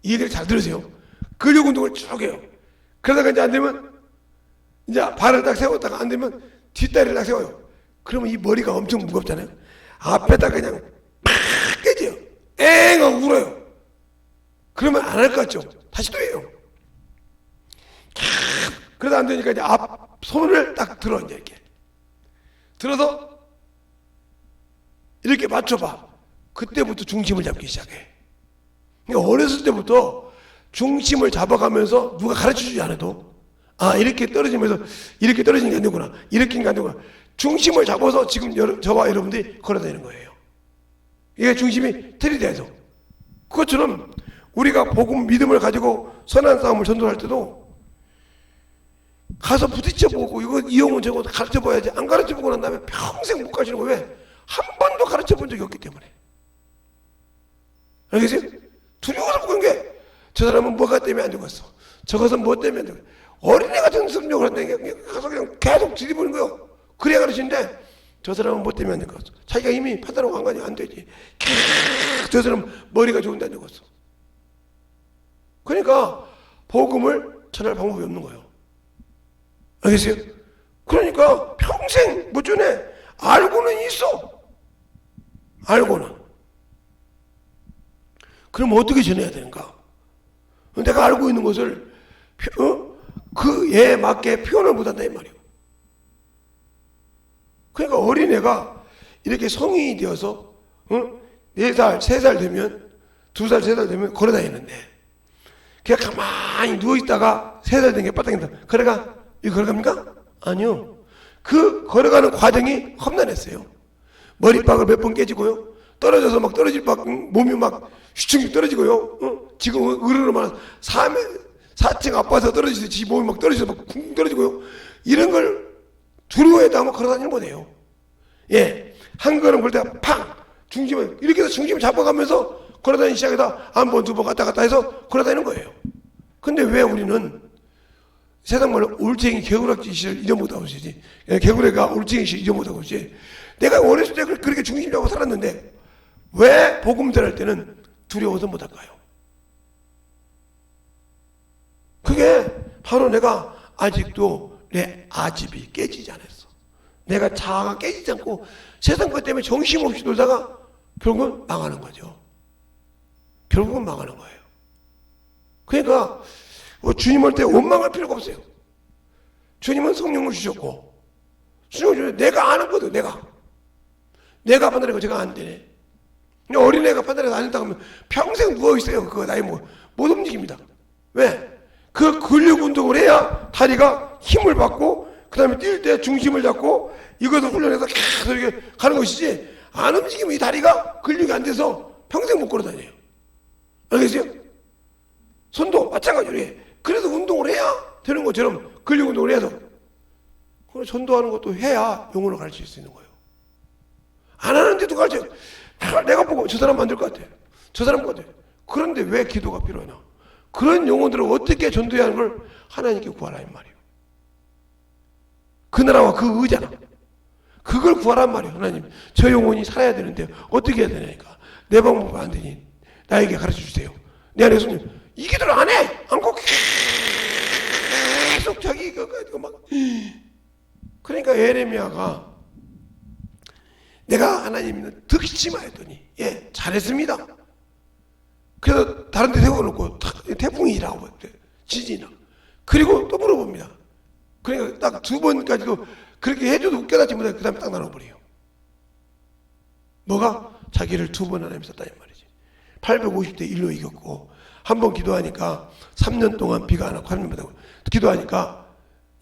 [SPEAKER 1] 이 얘기를 잘 들으세요. 근력 운동을 쭉 해요. 그러다가 이제 안 되면 이제 발을 딱 세웠다가 안 되면 뒷다리를 딱 세워요. 그러면 이 머리가 엄청 무겁잖아요. 앞에다 그냥 팍 깨져요. 엥 하고 울어요. 그러면 안 할 것 같죠? 다시 또 해요. 그러다 안 되니까 이제 앞 손을 딱 들어, 이제 이렇게 들어서 이렇게 맞춰봐. 그때부터 중심을 잡기 시작해. 그러니까 어렸을 때부터 중심을 잡아가면서 누가 가르쳐주지 않아도, 아 이렇게 떨어지면서 이렇게 떨어지는 게 안 되구나, 이렇게 안 되구나, 중심을 잡아서 지금 저와 여러분들이 걸어다니는 거예요. 이게 중심이 틀이돼서. 그것처럼 우리가 복음 믿음을 가지고 선한 싸움을 전도할 때도 가서 부딪혀보고 이거 이용은 저거 가르쳐봐야지, 안 가르쳐보고 난 다음에 평생 못 가시는 거예요. 왜? 한 번도 가르쳐본 적이 없기 때문에. 알겠어요? 두려워서 못 간 게, 저 사람은 뭐가 때문에 안 죽었어, 저것은 뭐 때문에 안 죽었어. 어린애 같은 성욕을 한다니까. 가서 그냥 계속 뒤집어보는 거예요. 그래야 가르치는데, 저 사람은 뭐 때문에 안 죽었어. 자기가 이미 판단하고 간 거 아니야. 안 되지. 저 사람은 머리가 좋은데 안 죽었어. 그러니까 복음을 전할 방법이 없는 거예요. 알겠어요? 그러니까 평생 못 전해. 알고는 있어. 알고는. 그럼 어떻게 전해야 되는가? 내가 알고 있는 것을 그에 맞게 표현을 못한다 이 말이에요. 그러니까 어린애가 이렇게 성인이 되어서 4살, 3살 되면, 2살, 3살 되면 걸어다니는데, 그냥 가만히 누워있다가 3살 된 게 빠딱인다. 이거 걸어갑니까? 아니요. 그 걸어가는 과정이 험난했어요. 머리박을 몇 번 깨지고요. 떨어져서 막 몸이 막 휘청휘청 떨어지고요. 지금 으르르만 4층 아파서 떨어지듯이 몸이 막 떨어져서 막 쿵 떨어지고요. 이런 걸 두려워해도 아마 걸어다니는 거네요. 예. 한 걸음 걸 때가 팡! 이렇게 해서 중심을 잡아가면서 걸어다니기 시작해서 한 번, 2번 갔다 갔다 해서 걸어다니는 거예요. 근데 왜 우리는 세상 말로 올챙이 개구락지 시절 잊어못하고 있지. 개구리가 올챙이 시절 잊어못하고 있지. 내가 어렸을 때 그렇게 중심 잡고 살았는데 왜 복음 전할 때는 두려워서 못할까요? 그게 바로 내가 아직도 내 아집이 깨지지 않았어. 내가 자아가 깨지지 않고 세상 것 때문에 정신없이 놀다가 결국은 망하는 거죠. 결국은 망하는 거예요. 그러니까 주님 할 때 원망할 필요가 없어요. 주님은 성령을 주셨고, 성령을 주셨는데 내가 아는 거든. 내가 판단하고 제가 안 되네. 어린애가 판단해서 안 된다고 하면 평생 누워있어요. 그거 나이 못 움직입니다. 왜? 그 근력 운동을 해야 다리가 힘을 받고, 그 다음에 뛸 때 중심을 잡고 이것을 훈련해서 계속 이렇게 가는 것이지, 안 움직이면 이 다리가 근력이 안 돼서 평생 못 걸어 다녀요. 알겠어요? 손도 마찬가지로 해. 그래서 운동을 해야 되는 것처럼 근력 운동을 해서, 그걸 전도하는 것도 해야 영혼을 가르칠 수 있는 거예요. 안 하는데도 가르쳐요. 내가 보고 저 사람 만들 것 같아. 저 사람 같아. 그런데 왜 기도가 필요하냐? 그런 영혼들을 어떻게 전도해야 하는 걸 하나님께 구하라 이 말이에요. 그 나라와 그 의잖아. 그걸 구하란 말이에요. 하나님, 저 영혼이 살아야 되는데 어떻게 해야 되냐니까. 내 방법은 안 되니 나에게 가르쳐 주세요. 내 안에 손님, 이 기도를 안 해. 안고 계속 자기 이거 막. 그러니까 예레미야가 내가 하나님은 득심하였더니, 예, 잘했습니다. 그래서 다른 데 세워놓고 태풍이라고 지진이나. 그리고 또 물어봅니다. 그러니까 딱 2번까지도 그렇게 해줘도 웃겨나지 못해. 그 다음에 딱 나눠버려요. 뭐가? 자기를 2번 하나님 썼다는 말이지. 850대 1로 이겼고, 한 번 기도하니까 3년 동안 비가 안 왔고 하나님 받았고, 기도하니까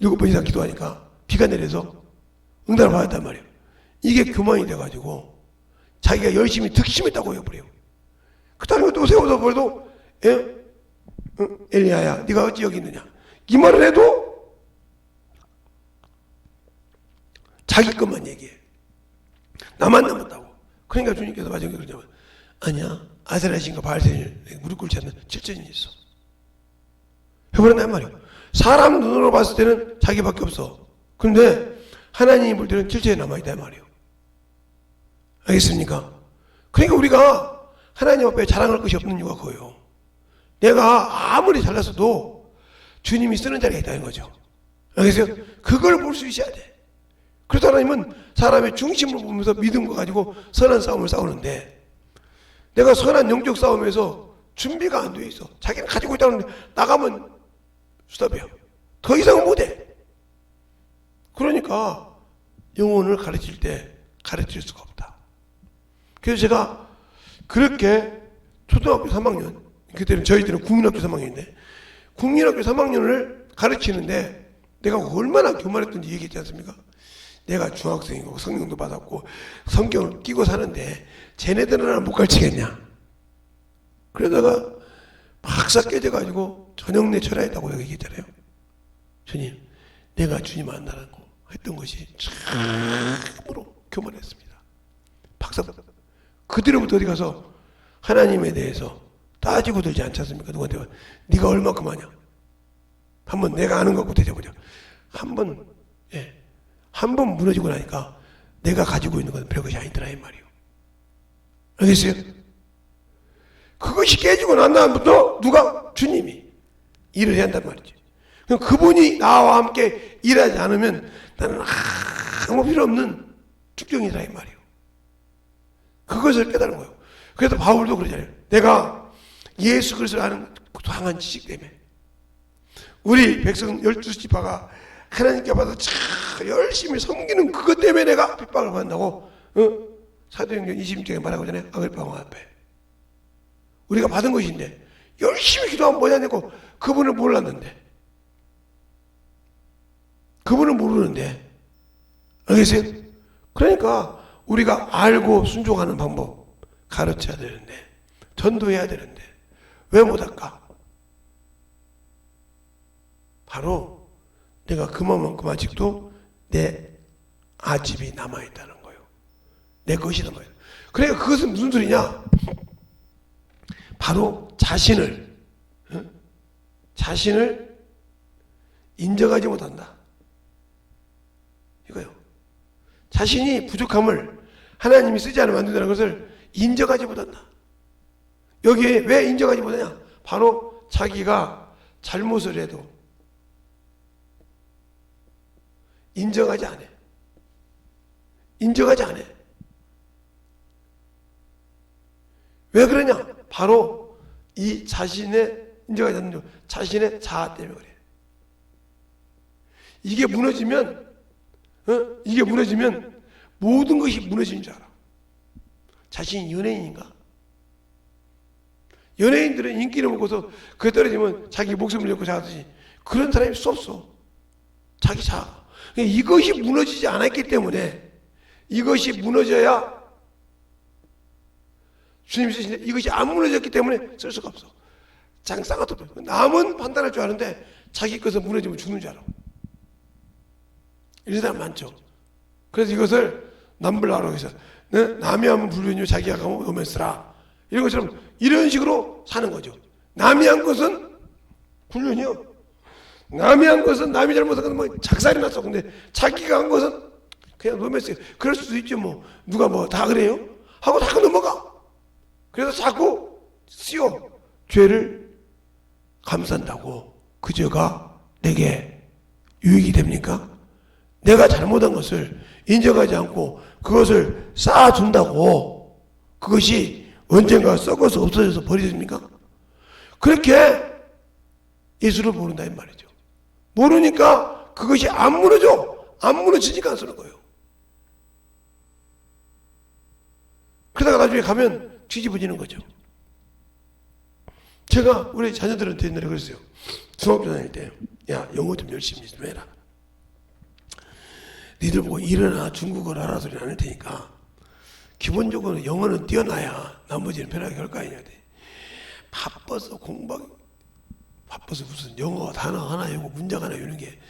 [SPEAKER 1] 7번 이상 기도하니까 비가 내려서 응답을 받았단 말이에요. 이게 교만이 돼가지고 자기가 열심히 득심했다고 해버려요. 그 다음에 또 세워서 버려도, 엘리야야 네가 어찌 여기 있느냐, 이 말을 해도 자기 것만 얘기해. 나만 남았다고. 그러니까 주님께서 마지막에 그러냐면, 아니야, 아세라 신과 바알세인을 무릎 꿇지 않는 질전이 있어. 해버렸단 말이에요. 사람 눈으로 봤을 때는 자기밖에 없어. 그런데 하나님이 볼 때는 질전이 남아있단 말이에요. 알겠습니까? 그러니까 우리가 하나님 앞에 자랑할 것이 없는 이유가 그거예요. 내가 아무리 잘났어도 주님이 쓰는 자리가 있다는 거죠. 알겠어요? 그걸 볼 수 있어야 돼. 그래서 하나님은 사람의 중심을 보면서 믿음과 가지고 선한 싸움을 싸우는데, 내가 선한 영적 싸움에서 준비가 안 돼 있어. 자기는 가지고 있다는데 나가면 스톱이야. 더 이상은 못해. 그러니까 영혼을 가르칠 때 가르칠 수가 없다. 그래서 제가 그렇게 초등학교 3학년, 그때는 저희들은 국민학교 3학년인데 국민학교 3학년을 가르치는데 내가 얼마나 교만했던지 얘기했지 않습니까? 내가 중학생이고 성경도 받았고 성경을 끼고 사는데 쟤네들은 하나 못 가르치겠냐. 그러다가 박사 깨져가지고 저녁내 철야했다고 얘기했잖아요. 주님, 내가 주님 만나라고 했던 것이 참으로 교만했습니다. 박사 그 뒤로부터 어디 가서 하나님에 대해서 따지고 들지 않지 않습니까? 누구한테 네가 얼마큼 하냐. 한번 내가 아는 거 갖고 대줘보자. 한 번 무너지고 나니까 내가 가지고 있는 건 별것이 아니더라 이 말이에요. 알겠어요? 그것이 깨지고 난 다음부터 누가? 주님이 일을 해야 한단 말이지. 그럼 그분이 나와 함께 일하지 않으면 나는 아무 필요 없는 축정이라 이 말이에요. 그것을 깨달은 거예요. 그래서 바울도 그러잖아요. 내가 예수 그리스도를 아는 강한 지식 때문에 우리 백성 12지파가 하나님께 받아 열심히 섬기는 그것 때문에 내가 핍박을 받는다고 사도행전 20장에 말하고 있잖아요. 아글파 왕 앞에 우리가 받은 것인데 열심히 기도하면 뭐냐 고 그분을 몰랐는데, 그분을 모르는데, 알겠어요? 그러니까 우리가 알고 순종하는 방법 가르쳐야 되는데, 전도해야 되는데 왜 못할까? 바로 내가 그만큼 아직도 내 아집이 남아있다는 거예요. 내 것이 남아있다. 그러니까 그것은 무슨 소리냐? 바로 자신을 인정하지 못한다. 이거요. 자신이 부족함을 하나님이 쓰지 않으면 안 된다는 것을 인정하지 못한다. 여기에 왜 인정하지 못하냐? 바로 자기가 잘못을 해도 인정하지 않아. 인정하지 않아. 왜 그러냐? 바로 이 자신의 인정하지 않는 자신의 자아 때문에 그래. 이게 무너지면 모든 것이 무너지는 줄 알아. 자신이 연예인인가? 연예인들은 인기를 먹고서 그게 떨어지면 자기 목숨을 잃고 자듯이 그런 사람이 수 없어. 자기 자아. 이것이 무너지지 않았기 때문에 이것이 무너져야 주님이 쓰시는데 이것이 안 무너졌기 때문에 쓸 수가 없어. 장사가 남은 판단할 줄 아는데 자기 것은 무너지면 죽는 줄 알아. 이런 사람 많죠. 그래서 이것을 남불나라고 해서 남이 하면 불륜이요 자기가 하면 로맨스라 이런 것처럼 이런 식으로 사는 거죠. 남이 한 것은 불륜이요. 남이 한 것은 남이 잘못한 것은 뭐 작살이 났어. 근데 자기가 한 것은 그냥 로맨스. 그럴 수도 있죠. 뭐 누가 뭐 다 그래요? 하고 자꾸 넘어가. 그래서 자꾸 씌워 죄를 감싼다고 그 죄가 내게 유익이 됩니까? 내가 잘못한 것을 인정하지 않고 그것을 쌓아준다고 그것이 언젠가 썩어서 없어져서 버려집니까? 그렇게 예수를 모른다 이 말이죠. 모르니까 그것이 안 무너져. 안 무너지니까 안 쓰는 거예요. 그러다가 나중에 가면 뒤집어지는 거죠. 제가 우리 자녀들한테 옛날에 그랬어요. 중학교 다닐 때, 야, 영어 좀 열심히 좀 해라. 니들 보고 일어나 중국어를 알아 소리 안 할 테니까 기본적으로 영어는 뛰어나야 나머지는 편하게 할 거 아니냐. 바빠서 바빠서 무슨 영어 단어 하나 외우고 문장 하나 외우는 게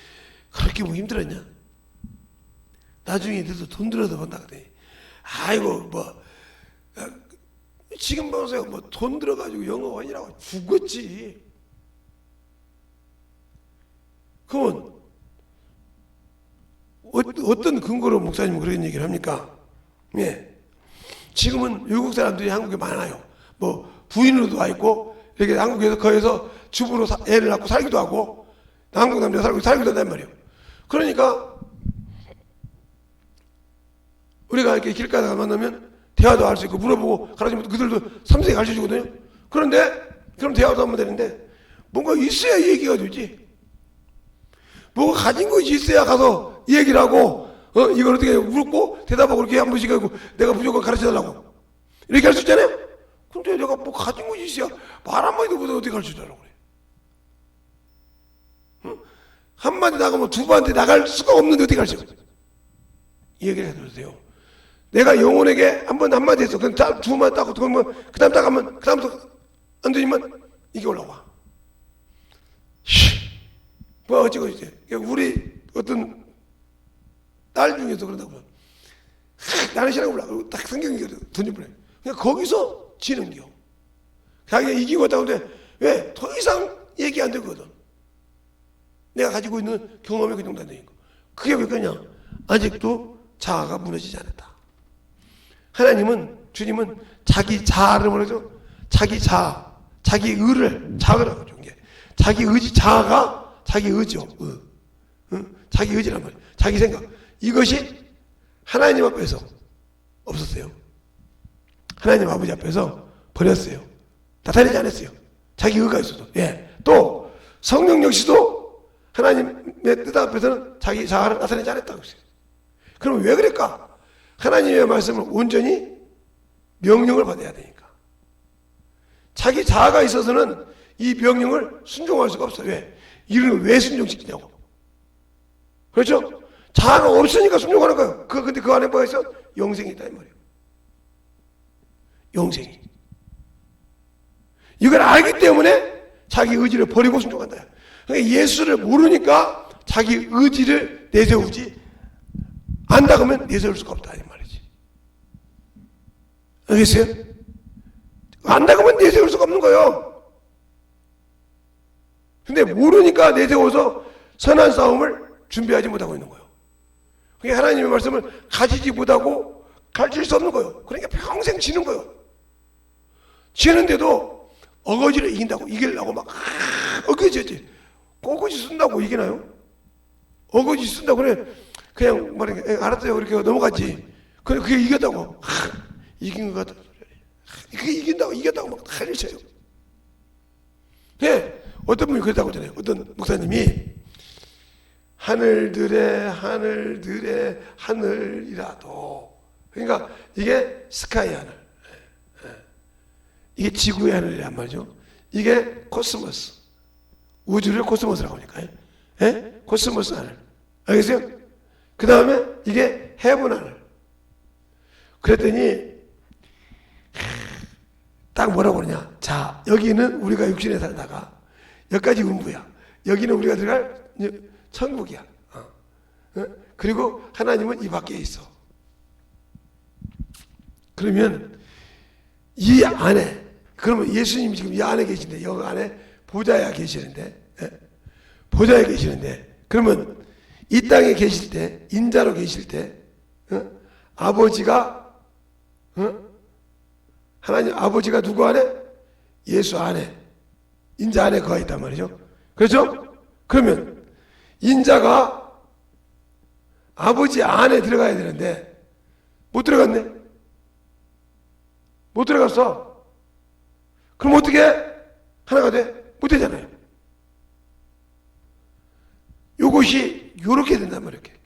[SPEAKER 1] 그렇게 뭐 힘들었냐? 나중에 너도 돈 들어서 본다 그래. 아이고 뭐 지금 보세요. 뭐 돈 들어가지고 영어 원이라고 죽었지. 그러면 어떤 근거로 목사님은 그런 얘기를 합니까? 예. 지금은 외국 사람들이 한국에 많아요. 뭐 부인으로도 와 있고 이렇게 한국에서 거기서 주부로 애를 낳고 살기도 하고 한국 남자 살기도 한단 말이에요. 그러니까 우리가 이렇게 길가다가 만나면 대화도 할 수 있고 물어보고 가르치면 그들도 섬세히 가르쳐 주거든요. 그런데 그럼 대화도 하면 되는데 뭔가 있어야 이 얘기가 되지. 뭐가 가진 것이 있어야 가서 얘기를 하고 이걸 어떻게 물고 대답하고 그렇게 한 번씩 하고 내가 무조건 가르쳐달라고 이렇게 할 수 있잖아요. 근데 내가 뭐 가진 것이 있어야 말 한마디도 못해 어떻게 가르쳐달라고 그래. 한마디 나가면 두 번째 나갈 수가 없는데 어떻게 가르쳐. 이 얘기를 해드려도 내가 영혼에게 한마디 했어. 그럼 두 번 따고 그러면 그 다음 따가면 그 다음부터 안 되지만 이게 올라와. 뭐 어쩌고 이제 우리 어떤 딸 중에서 그런다고 나는 싫어하고 몰라. 딱 성경이 던져보내. 그냥 거기서 지는 겨. 자기가 이기고 있다고 하는데 왜? 더 이상 얘기 안 되거든. 내가 가지고 있는 경험이 그 정도 안 되니까. 그게 왜 그러냐? 아직도 자아가 무너지지 않았다. 하나님은, 주님은 자기 자아를 뭐라죠? 자기 자아, 자기 의를 자아라고 준 게. 자기 의지, 자아가 자기 의지요. 자기 의지란 말이에요. 자기 생각. 이것이 하나님 앞에서 없었어요. 하나님 아버지 앞에서 버렸어요. 나타내지 않았어요. 자기 의가 있어도. 예. 또 성령 역시도 하나님의 뜻 앞에서는 자기 자아를 나타내지 않았다고 했어요. 그럼 왜 그럴까? 하나님의 말씀을 온전히 명령을 받아야 되니까. 자기 자아가 있어서는 이 명령을 순종할 수가 없어요. 왜? 이를 왜 순종시키냐고. 그렇죠? 자아가 없으니까 순종하는 거예요. 근데 그 안에 뭐가 있어? 영생이 있다 이 말이에요. 영생이. 이걸 알기 때문에 자기 의지를 버리고 순종한다. 그러니까 예수를 모르니까 자기 의지를 내세우지 안다 그러면 내세울 수가 없다 이 말이지. 알겠어요? 안다 그러면 내세울 수가 없는 거예요. 근데 모르니까 내세워서 선한 싸움을 준비하지 못하고 있는 거예요. 그러니까 하나님의 말씀을 가지지 못하고 가르칠 수 없는 거예요. 그러니까 평생 지는 거예요. 지는데도 어거지를 이기려고 막 어거지지. 꼬거지 쓴다고 이기나요? 어거지 쓴다고 그래. 그냥 말해 알았어요. 그렇게 넘어가지. 그게 이겼다고. 이긴 것 같다. 그게 이겼다고 막 난리 쳐요. 네, 어떤 분이 그랬다고 하잖아요. 어떤 목사님이 하늘들의 하늘이라도 그러니까 이게 스카이 하늘 이게 지구의 하늘이란 말이죠. 이게 코스모스 우주를 코스모스라고 하니까 예? 코스모스 하늘 알겠어요? 그 다음에 이게 헤븐 하늘 그랬더니 딱 뭐라고 그러냐. 자 여기는 우리가 육신에 살다가 여기까지 음부야. 여기는 우리가 들어갈 천국이야. 그리고 하나님은 이 밖에 있어. 그러면 이 안에 그러면 예수님이 지금 이 안에 계신데 여기 안에 보좌에 계시는데 보좌에 계시는데 그러면 이 땅에 계실 때 인자로 계실 때 아버지가 하나님 아버지가 누구 안에? 예수 안에 인자 안에 거하 있단 말이죠. 그렇죠? 그러면 인자가 아버지 안에 들어가야 되는데 못 들어갔네. 못 들어갔어. 그럼 어떻게 하나가 돼? 못 되잖아요. 요것이 요렇게 된단 말이에요. 이렇게.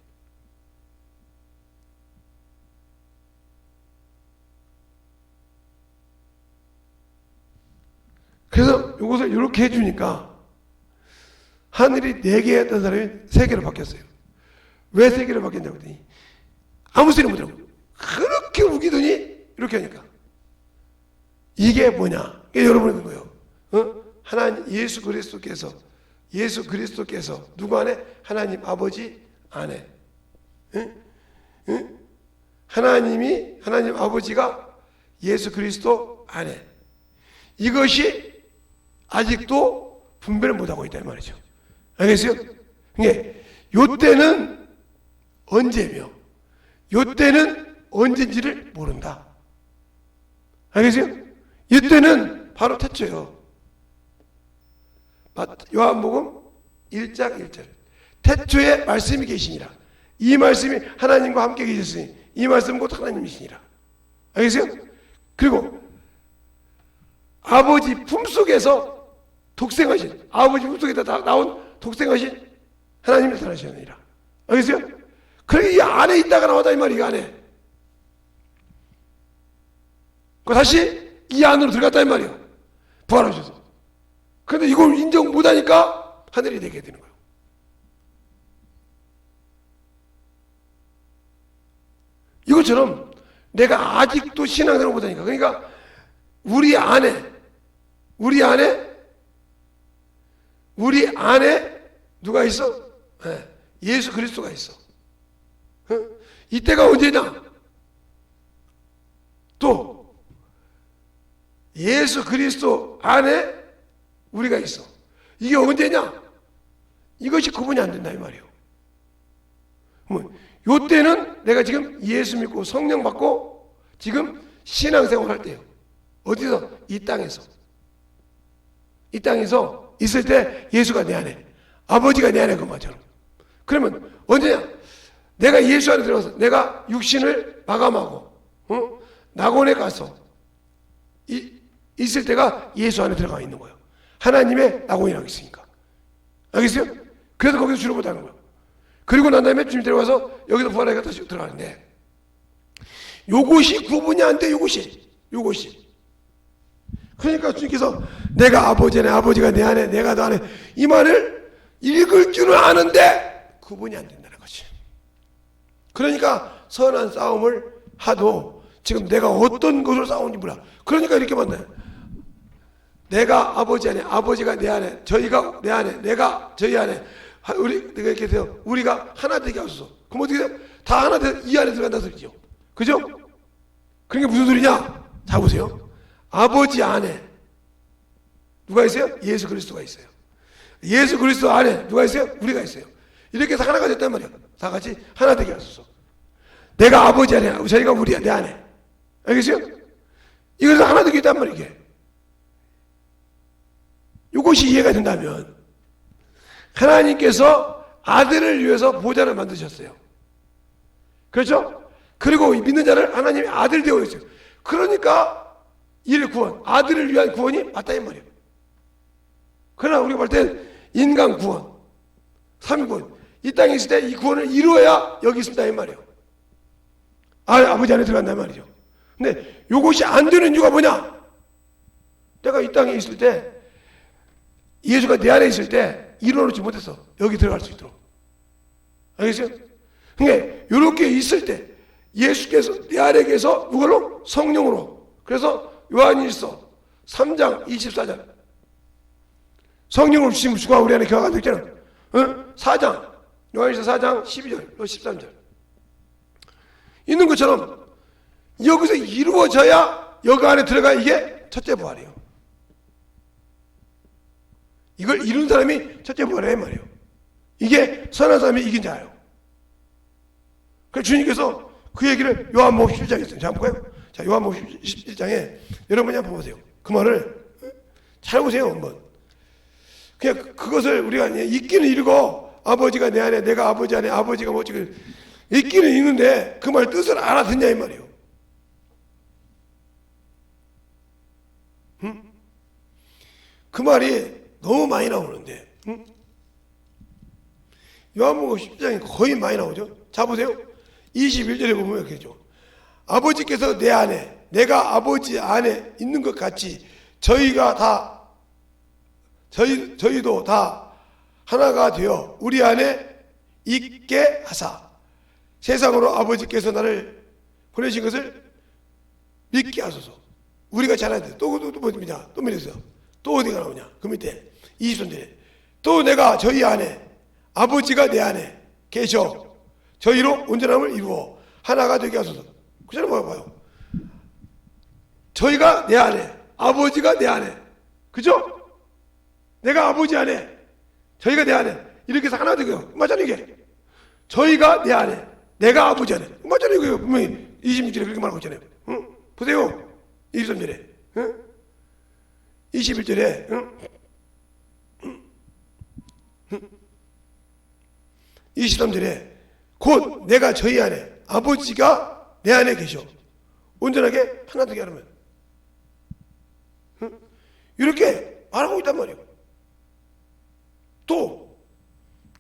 [SPEAKER 1] 그래서 요거 그렇게 해주니까 하늘이 4개였던 사람이 3개로 바뀌었어요. 왜 3개로 바뀌었냐고 했더니 아무 소리 못하고 그렇게 우기더니 이렇게 하니까 이게 뭐냐? 이게 여러분이 거예요. 하나님 예수 그리스도께서 누구 안에? 하나님 아버지 안에. 하나님 아버지가 예수 그리스도 안에. 이것이 아직도 분별을 못하고 있다 이 말이죠. 알겠어요? 이게 요때는 언제며 요때는 언제인지를 모른다. 알겠어요? 이때는 바로 태초예요. 요한복음 1장 1절. 태초에 말씀이 계시니라. 이 말씀이 하나님과 함께 계셨으니 이 말씀은 곧 하나님이시니라. 알겠어요? 그리고 아버지 품속에서 독생하신, 아버지 품속에다 나온 독생하신 하나님이 나타나시느니라. 알겠어요? 그러니까 이 안에 있다가 나오다 이 말이야. 이 안에. 다시 이 안으로 들어갔다 이 말이야. 부활하셔서. 그런데 이걸 인정 못하니까 하늘이 되게 되는 거예요. 이것처럼 내가 아직도 신앙생활을 못하니까, 그러니까 우리 안에 누가 있어? 네, 예수 그리스도가 있어. 이때가 언제냐? 또 예수 그리스도 안에 우리가 있어. 이게 언제냐? 이것이 구분이 안 된다 이 말이에요. 요 때는 내가 지금 예수 믿고 성령 받고 지금 신앙생활 할 때요. 어디서? 이 땅에서 있을 때 예수가 내 안에, 아버지가 내 안에 그 말처럼. 그러면 언제냐? 내가 예수 안에 들어가서 내가 육신을 마감하고 낙원에 가서 있을 때가 예수 안에 들어가 있는 거예요. 하나님의 낙원이라고 있으니까. 알겠어요? 그래서 거기서 주로 못하는 거예요. 그리고 난 다음에 주님 데려가서 여기서 부활하니까 다시 들어가는데 요것이 구분이 안 돼. 요것이 그러니까 주님께서 내가 아버지 안에, 아버지가 내 안에, 내가 너 안에, 이 말을 읽을 줄은 아는데 구분이 안 된다는 것이. 그러니까 선한 싸움을 하도 지금 내가 어떤 것을 싸우는지 몰라. 그러니까 이렇게 만나요. 내가 아버지 안에, 아버지가 내 안에, 저희가 내 안에, 내가 저희 안에, 내가 이렇게 돼요. 우리가 하나 되게 하소서. 그럼 어떻게 돼요? 다 하나 돼서 이 안에 들어간다 소리죠. 그죠? 그러니까 무슨 소리냐? 자 보세요. 아버지 안에 누가 있어요? 예수 그리스도가 있어요. 예수 그리스도 안에 누가 있어요? 우리가 있어요. 이렇게 해서 하나가 됐단 말이야. 다 같이 하나 되게 하소서. 내가 아버지 안에, 저희가 우리 내 안에. 알겠어요? 이것에서 하나 되게 있단 말이야. 이게. 이것이 이해가 된다면 하나님께서 아들을 위해서 보좌를 만드셨어요. 그렇죠? 그리고 믿는 자를 하나님의 아들 되어 있어요. 그러니까 이를 구원, 아들을 위한 구원이 맞다 이 말이에요. 그러나 우리가 볼 땐 인간 구원, 삼위구원, 이 땅에 있을 때 이 구원을 이루어야 여기 있습니다 이 말이에요. 아버지 안에 들어간다 이 말이죠. 근데 이것이 안 되는 이유가 뭐냐? 내가 이 땅에 있을 때 예수가 내 안에 있을 때 이루어놓지 못해서 여기 들어갈 수 있도록. 알겠어요? 그러니까 이렇게 있을 때 예수께서 내 안에 계서 누구로? 성령으로. 그래서 요한일서 3장 24절 성령을 주시면 주가 우리 안에 교화가 되잖아. 4장 요한일서 4장 12절 13절 있는 것처럼 여기서 이루어져야 여기 안에 들어가. 이게 첫째 부활이에요. 이걸 이룬 사람이 첫째 부활이란 말이에요. 이게 선한 사람이 이긴 자예요. 그래서 주님께서 그 얘기를 요한복음 11장에 있어요. 자, 한번 볼까요? 자, 요한복음 11장에 여러분이 한번 보세요. 그 말을 잘 보세요. 한번. 그냥 그것을 우리가 읽기는 읽어. 아버지가 내 안에, 내가 아버지 안에, 아버지가 뭐지. 읽기는 읽는데 그 말 뜻을 알아듣냐 이 말이에요. 그 말이 너무 많이 나오는데 요한복음 10장에 거의 많이 나오죠. 자 보세요. 21절에 보면 이렇게 죠. 아버지께서 내 안에, 내가 아버지 안에 있는 것 같이 저희가 저희도 다 하나가 되어 우리 안에 있게 하사 세상으로 아버지께서 나를 보내신 것을 믿게 하소서. 우리가 잘 알아야 돼. 또 뭐냐? 또 믿으세요. 또 어디가 나오냐? 그 밑에 20절에 또 내가 저희 안에 아버지가 내 안에 계셔 저희로 온전함을 이루어 하나가 되게 하소서. 그 전에 봐요. 저희가 내 안에 아버지가 내 안에 그죠? 내가 아버지 안에 저희가 내 안에 이렇게 해서 하나 되고요. 맞잖아요 이게. 저희가 내 안에 내가 아버지 안에 맞잖아요 이거 분명히 26절에 그렇게 말하고 있잖아요. 응? 보세요. 23절에 응? 21절에 응? 23절에 곧 내가 저희 안에 아버지가 내 안에 계셔 온전하게 하나 되게 하려면 응? 이렇게 말하고 있단 말이에요. 또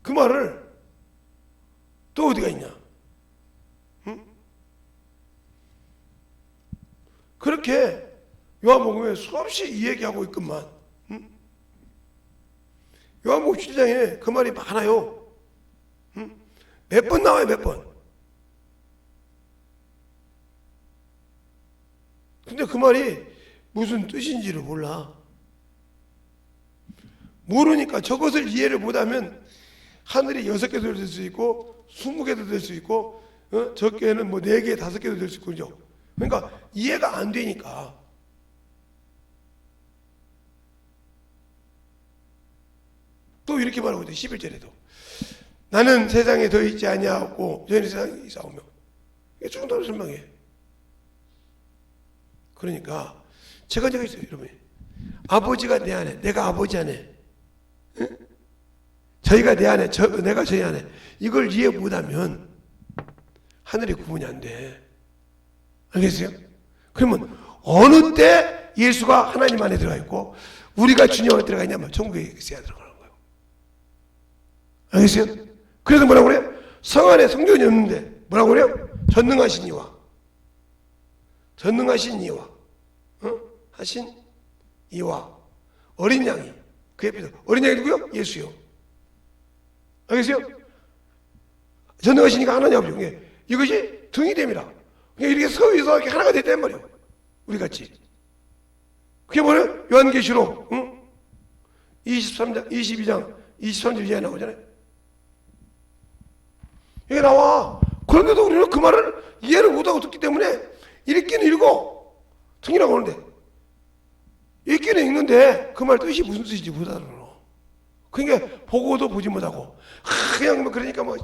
[SPEAKER 1] 그 말을 또 어디가 있냐? 응? 그렇게 요한복음에 수없이 이 얘기하고 있건만 응? 요한복음 7장에 그 말이 많아요. 응? 몇 번 나와요 몇 번. 근데 그 말이 무슨 뜻인지를 몰라. 모르니까 저것을 이해를 못하면 하늘이 6개도 될 수 있고 20개도 될 수 있고 적게는 뭐 4개 5개도 될 수 있고 그죠. 그러니까 이해가 안 되니까 또 이렇게 말하고 있대. 11절에도 나는 세상에 더 있지 아니하고 저희는 세상에 있사오며 이게 조금 더 설명해. 그러니까 제가 있어요 여러분. 아버지가 내 안에 내가 아버지 안에 응? 저희가 내 안에 내가 저희 안에 이걸 이해 못하면 하늘이 구분이 안 돼. 알겠어요? 그러면 어느 때 예수가 하나님 안에 들어가 있고 우리가 주님 안에 들어가 있냐면 천국에 있어야 들어가는 거예요. 알겠어요? 그래서 뭐라고 그래요? 성 안에 성전이 없는데 뭐라고 그래요? 전능하신 이와 하신 이와 어린 양이 그 옆에서 어린 양이 누구요? 예수요. 알겠어요? 전능하시니까 하나님 아버지 이것이 등이 됩니다. 이렇게 서위서 이렇게 하나가 됐단 말이에요. 우리 같이. 그게 뭐예요? 요한계시록 23장, 22장, 23절 이하에 나오잖아요. 이게 나와. 그런데도 우리는 그 말을 이해를 못하고 듣기 때문에 읽기는 읽고 등이라고 하는데 읽기는 읽는데 그 말 뜻이 무슨 뜻인지 못 알아. 그러니까 보고도 보지 못하고 그냥 뭐 그러니까 뭐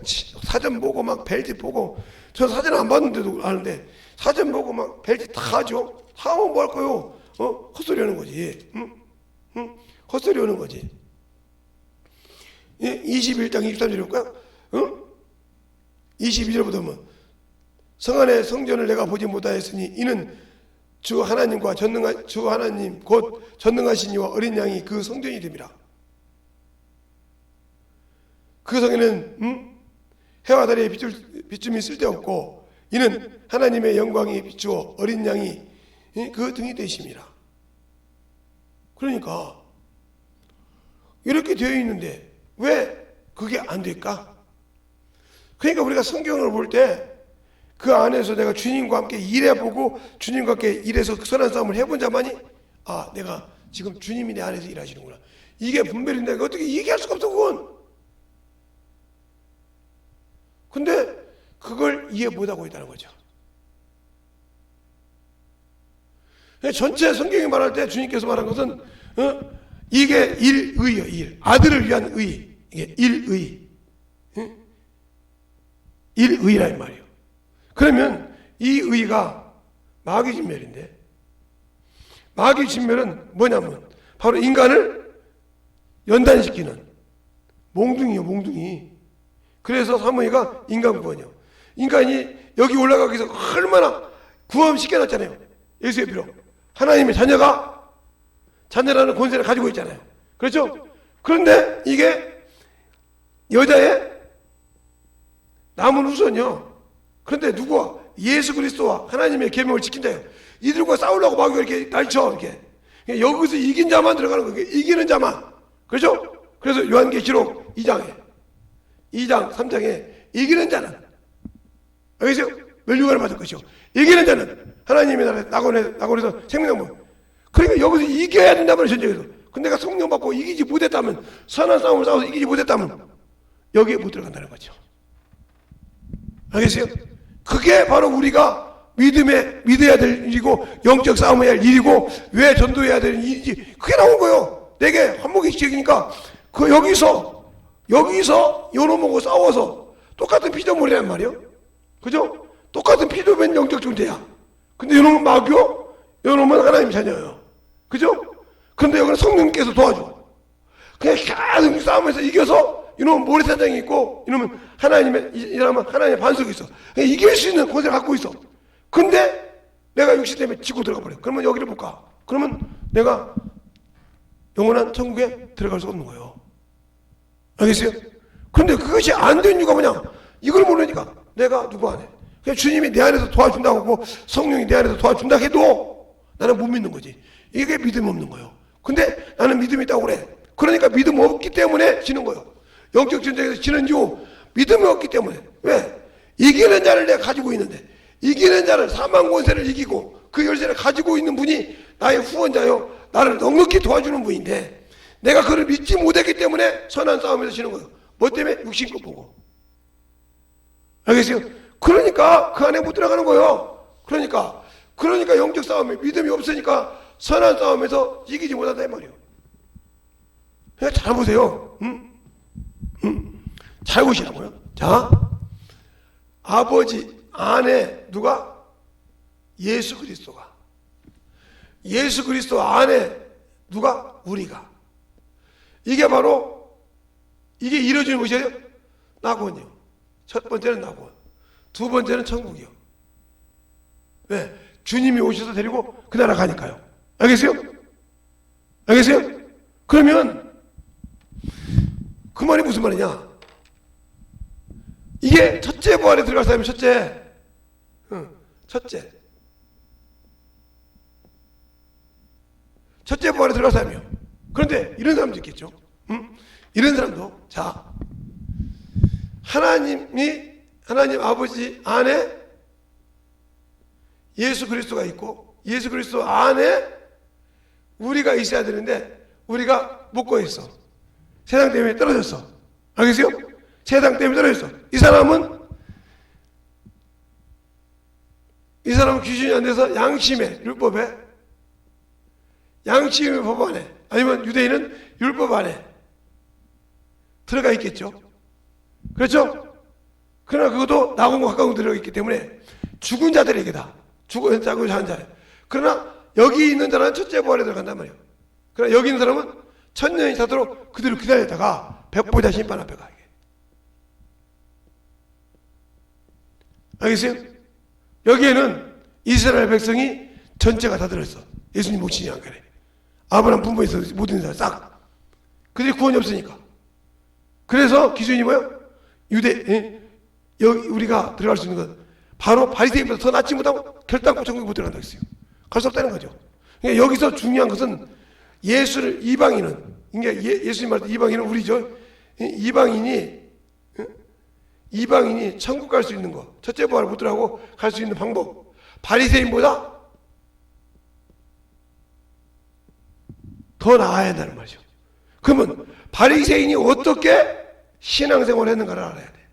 [SPEAKER 1] 사전 보고 막 벨트 보고 저 사전 안 봤는데도 아는데 사전 보고 막 벨트 다 하죠. 다 하면 뭐 할 거요? 헛소리 하는 거지. 응? 헛소리 하는 거지. 21장 23절에 볼까요? 22절부터 보면 성 안에 성전을 내가 보지 못하였으니 이는 주 하나님과 주 하나님 곧 전능하신 이와 어린 양이 그 성전이 됨이라. 그 성에는 해와 달의 비춤이 쓸데없고 이는 하나님의 영광이 비추어 어린 양이 그 등이 되심이라. 그러니까 이렇게 되어 있는데 왜 그게 안 될까? 그러니까 우리가 성경을 볼 때 그 안에서 내가 주님과 함께 일해보고 주님과 함께 일해서 선한 싸움을 해본 자만이 내가 지금 주님이 내 안에서 일하시는구나. 이게 분별이 내가 어떻게 얘기할 수가 없어 그건. 근데 그걸 이해 못하고 있다는 거죠. 전체 성경이 말할 때 주님께서 말한 것은 이게 일의예요. 일. 아들을 위한 의. 이게 일의. 일의란 말이에요. 그러면 이 의가 마귀진멸인데 마귀진멸은 뭐냐면 바로 인간을 연단시키는 몽둥이요 몽둥이. 그래서 사무엘가 인간 구원이요. 인간이 여기 올라가기 위해서 얼마나 구원시켜놨잖아요. 예수의 피로. 하나님의 자녀라는 권세를 가지고 있잖아요. 그렇죠? 그런데 이게 여자의 남은 후손이요. 그런데 누구와? 예수 그리스도와 하나님의 계명을 지킨 자예요. 이들과 싸우려고 마귀가 이렇게 날쳐. 이렇게. 여기서 이긴 자만 들어가는 거예요. 이기는 자만. 그렇죠? 그래서 요한계시록 2장 3장에 이기는 자는, 알겠어요? 멸류관을 받을 것이요 이기는 자는 하나님의 나라에 낙원에서 생명나무. 그러니까 여기서 이겨야 된단 말이에요. 전쟁에서. 근데 내가 성령 받고 이기지 못했다면, 선한 싸움을 싸워서 이기지 못했다면 여기에 못 들어간다는 거죠. 알겠어요? 그게 바로 우리가 믿어야 될 일이고, 영적 싸움해야 할 일이고, 왜 전도해야 되는 일인지, 그게 나온 거예요. 내게 한목의식이니까 그 여기서 요놈하고 싸워서 똑같은 피조물이란 말이에요. 그죠? 똑같은 피조물 영적 존재야. 근데 요놈은 마귀요, 요놈은 하나님 자녀예요. 그죠? 그런데 여기는 성령님께서 도와줘. 그냥 계속 싸움에서 이겨서, 이놈은 모래사장이 있고, 이놈은 이 사람은 하나님의 반석이 있어. 그냥 이길 수 있는 권세를 갖고 있어. 근데 내가 육신 때문에 지고 들어가 버려. 그러면 여기를 못 가. 그러면 내가 영원한 천국에 들어갈 수 없는 거예요. 알겠어요? 근데 그것이 안 된 이유가 뭐냐? 이걸 모르니까 내가 누구 안에. 그냥 주님이 내 안에서 도와준다고 하고 성령이 내 안에서 도와준다 해도 나는 못 믿는 거지. 이게 믿음 없는 거예요. 근데 나는 믿음이 있다고 그래. 그러니까 믿음 없기 때문에 지는 거예요. 영적 전쟁에서 지는 이유, 믿음이 없기 때문에. 왜? 이기는 자를 내가 가지고 있는데, 이기는 자를, 사망 권세를 이기고 그 열쇠를 가지고 있는 분이 나의 후원자요, 나를 넉넉히 도와주는 분인데, 내가 그를 믿지 못했기 때문에 선한 싸움에서 지는 거예요. 뭐 때문에? 육신껏 보고. 알겠어요? 그러니까 그 안에 못 들어가는 거예요. 그러니까 영적 싸움에 믿음이 없으니까 선한 싸움에서 이기지 못한다 이 말이에요. 그냥 잘 보세요. 잘 보시라고요. 자, 아버지 안에 누가? 예수 그리스도가. 예수 그리스도 안에 누가? 우리가. 이게 바로, 이게 이루어지는 것이에요. 낙원이요. 첫 번째는 낙원, 두 번째는 천국이요. 왜? 주님이 오셔서 데리고 그 나라 가니까요. 알겠어요? 알겠어요? 그러면 그 말이 무슨 말이냐? 이게 첫째 부활에 들어갈 사람이 첫째. 첫째 부활에 들어갈 사람이요. 그런데 이런 사람도 있겠죠. 이런 사람도, 자, 하나님 아버지 안에 예수 그리스도가 있고, 예수 그리스도 안에 우리가 있어야 되는데 우리가 못 구했어. 세상 때문에 떨어졌어. 알겠어요? 세상 때문에 떨어졌어. 이 사람은 기준이 안 돼서 양심의 율법에, 양심의 법 안에, 아니면 유대인은 율법 안에 들어가 있겠죠. 그렇죠? 그러나 그것도 낙원과 가까운 들어가 있기 때문에 죽은 자들에게다. 죽은 자고 산 자예요. 그러나 여기 있는 자는 첫째 부활에 들어간단 말이에요. 그러나 여기 있는 사람은 천년이 차도록 그대로 기다렸다가 백보자 심판 앞에 가게. 알겠어요? 여기에는 이스라엘 백성이 전체가 다 들어있어. 예수님 목신이 안 그래. 아브라함 분부에서 모든 사람 싹. 그들이 구원이 없으니까. 그래서 기준이 뭐예요? 여기 우리가 들어갈 수 있는 건 바로 바리새인보다 더 낫지 못하고 결단코 천국에 못 들어간다고 했어요. 갈 수 없다는 거죠. 그러니까 여기서 중요한 것은 예수를, 이방인은, 그러니까 예수님 말할 때 이방인은 우리죠. 이방인이 천국 갈 수 있는 거, 첫째 부활을 못 들어가고 갈 수 있는 방법, 바리새인보다 더 나아야 한다는 말이죠. 그러면 바리새인이 어떻게 신앙생활을 했는가를 알아야 돼.